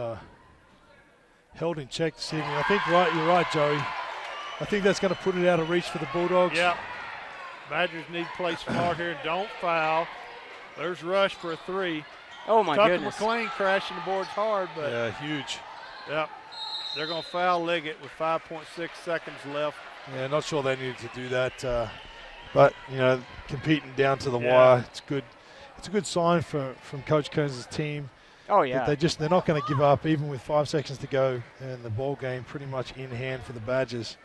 held in check this evening. I think you're right, Joey. I think that's going to put it out of reach for the Bulldogs. Yeah. Badgers need to play smart here. Don't foul. There's Rush for a 3. Oh, my Tucker goodness. McLean crashing the boards hard, but Yeah, huge. yep. They're going to foul Liggett with 5.6 seconds left. Yeah, not sure they needed to do that, but competing down to the Yeah. wire, it's good. It's a good sign from Coach Kearns' team. Oh, that yeah. they're not going to give up even with 5 seconds to go and the ball game pretty much in hand for the Badgers.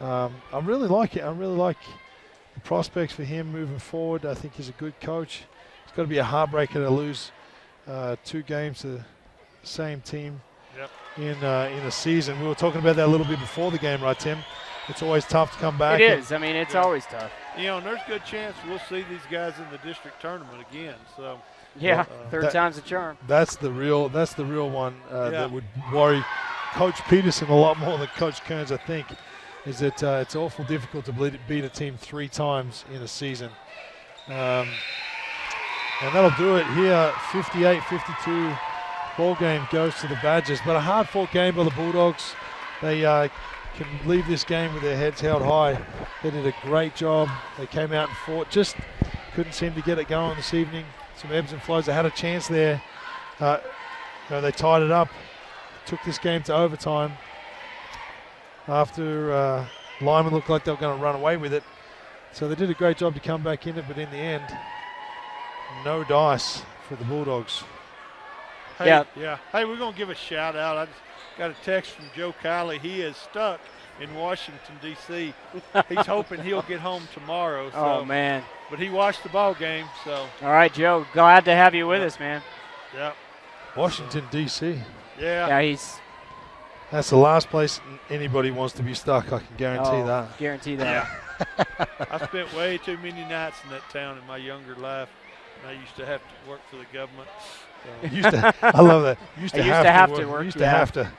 I really like it. I really like the prospects for him moving forward, I think he's a good coach. It's got to be a heartbreaker to lose 2 games to the same team in a season. We were talking about that a little bit before the game, right, Tim? It's always tough to come back. It is. I mean, it's always tough. You know, and there's a good chance we'll see these guys in the district tournament again. So yeah, third time's a charm. That's the real one that would worry Coach Peterson a lot more than Coach Kearns, I think, is that it's awful difficult to beat a team 3 times in a season. And that'll do it here. 58-52 ball game goes to the Badgers. But a hard-fought game by the Bulldogs. They can leave this game with their heads held high. They did a great job. They came out and fought. Just couldn't seem to get it going this evening. Some ebbs and flows. They had a chance there. They tied it up. Took this game to overtime after Limon looked like they were going to run away with it. So they did a great job to come back in it, but in the end, no dice for the Bulldogs. Hey, yeah. Hey, we're going to give a shout out. I just got a text from Joe Kiley. He is stuck in Washington, D.C. He's hoping he'll get home tomorrow. So. Oh, man. But he watched the ball game, so. All right, Joe. Glad to have you with us, man. Yeah. Washington, D.C. Yeah, that's the last place anybody wants to be stuck, I can guarantee that. Guarantee that. I spent way too many nights in that town in my younger life. And I used to have to work for the government. So. I love that. Used to have to work. Used to have to.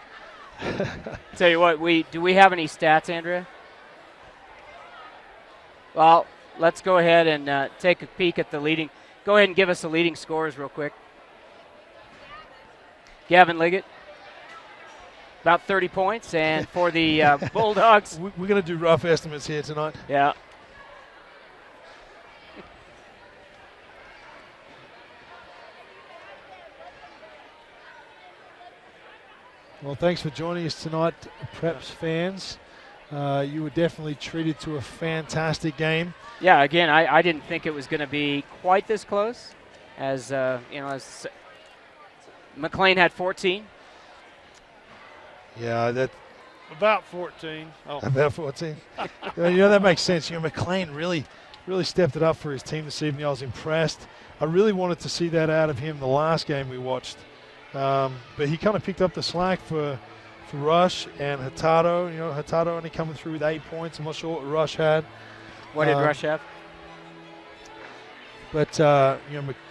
Tell you what, do we have any stats, Andrea? Well, let's go ahead and take a peek at the leading. Go ahead and give us the leading scores real quick. Gavin Liggett, about 30 points, and for the Bulldogs. We're going to do rough estimates here tonight. Yeah. Well, thanks for joining us tonight, Preps fans. You were definitely treated to a fantastic game. Yeah, again, I didn't think it was going to be quite this close, as as McLean had 14. Yeah, that about 14. Oh. About 14. That makes sense. McLean really stepped it up for his team this evening. I was impressed. I really wanted to see that out of him the last game we watched. But he kind of picked up the slack for Rush and Hurtado. Hurtado only coming through with 8 points. I'm not sure what Rush had. What did Rush have? But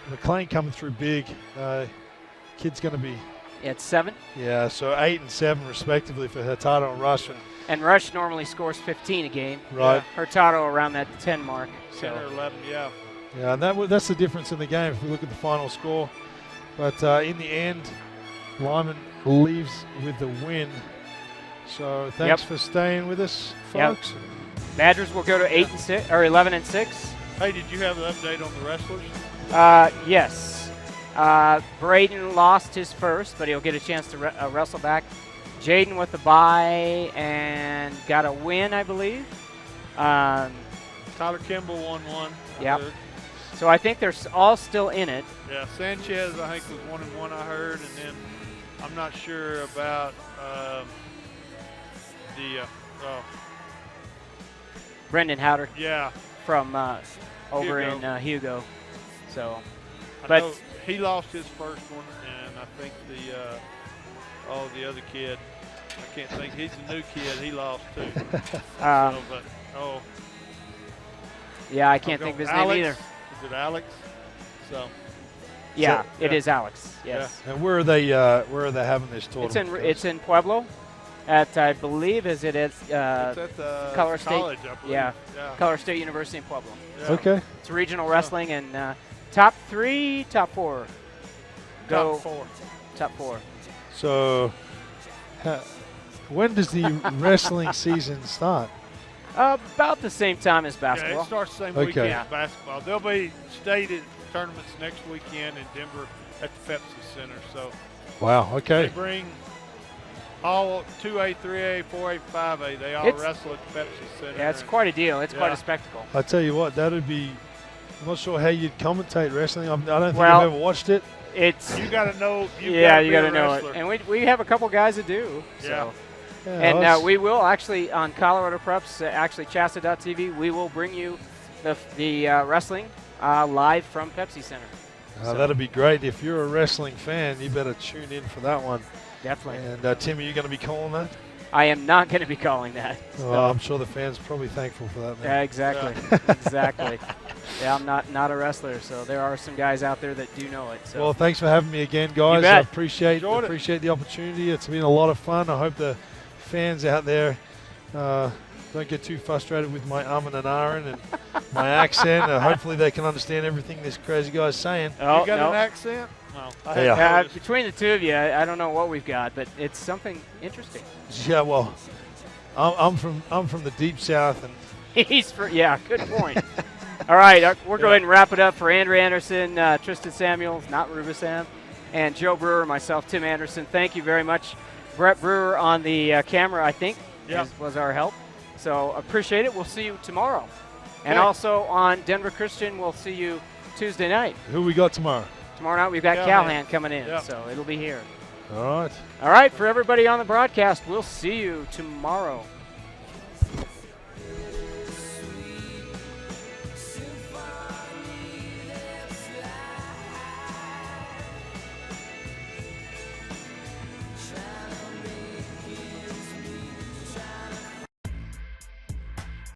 McLean coming through big. Kid's going to be. At 7. Yeah, so 8 and 7 respectively for Hurtado and Rush. And Rush normally scores 15 a game. Right. Hurtado around that 10 mark. 10 or 11, yeah. Yeah, and that's the difference in the game if we look at the final score. But in the end, Limon leaves with the win. So thanks for staying with us, folks. Yep. Badgers will go to 8 and 6 or 11 and 6. Hey, did you have an update on the wrestlers? Yes. Braden lost his first, but he'll get a chance to wrestle back. Jaden with the bye and got a win, I believe. Tyler Kimball won one. Yep. So I think they're all still in it. Yeah, Sanchez I think was 1-1 I heard, and then I'm not sure about Brendan Howder. Yeah. From over Hugo. in Hugo. So, I know he lost his first one, and I think the other kid, I can't think. He's a new kid. He lost too. Yeah, I can't think of his name either. Is it Alex? So. Yeah, it is Alex. Yes. Yeah. And where are they having this tournament? It's in Pueblo. I believe it's at the Color State. College, I believe. Yeah. Color State University in Pueblo. Yeah. Okay. It's regional wrestling and top 3, top 4. Go. Top 4. Top 4. So, when does the wrestling season start? About the same time as basketball. Yeah, it starts the same weekend as basketball. There'll be state tournaments next weekend in Denver at the Pepsi Center. So. Wow. Okay. They bring all 2A, 3A, 4A, 5A. They all wrestle at the Pepsi Center. Yeah, it's quite a deal. It's quite a spectacle. I tell you what, that'd be. I'm not sure how you'd commentate wrestling. I don't think I've ever watched it. You got to know. You got to know it. And we have a couple guys that do. So. Yeah. And we will actually on Colorado Preps, actually Chasta.tv, we will bring you the wrestling live from Pepsi Center. That'll be great. If you're a wrestling fan, you better tune in for that one. Definitely. And Tim, are you going to be calling that? I am not going to be calling that. So. Oh, I'm sure the fans are probably thankful for that. Yeah, exactly. Exactly. Yeah, I'm not a wrestler, so there are some guys out there that do know it. So. Well, thanks for having me again, guys. bet. I appreciate the opportunity. It's been a lot of fun. I hope the fans out there don't get too frustrated with my and ahhing and my accent. Hopefully they can understand everything this crazy guy's saying. Oh, You got no. an accent? No. Between the two of you, I don't know what we've got, but it's something interesting. Yeah, well, I'm from the deep south, and good point. All right, we'll go ahead and wrap it up for Andrew Anderson, Tristan Samuels, not Rubisam, and Joe Brewer, myself, Tim Anderson. Thank you very much. Brett Brewer on the camera, I think, was our help. So appreciate it. We'll see you tomorrow. And also on Denver Christian, we'll see you Tuesday night. who we got tomorrow? Tomorrow night we've got Callahan coming in, so it'll be here. All right. All right, for everybody on the broadcast, we'll see you tomorrow.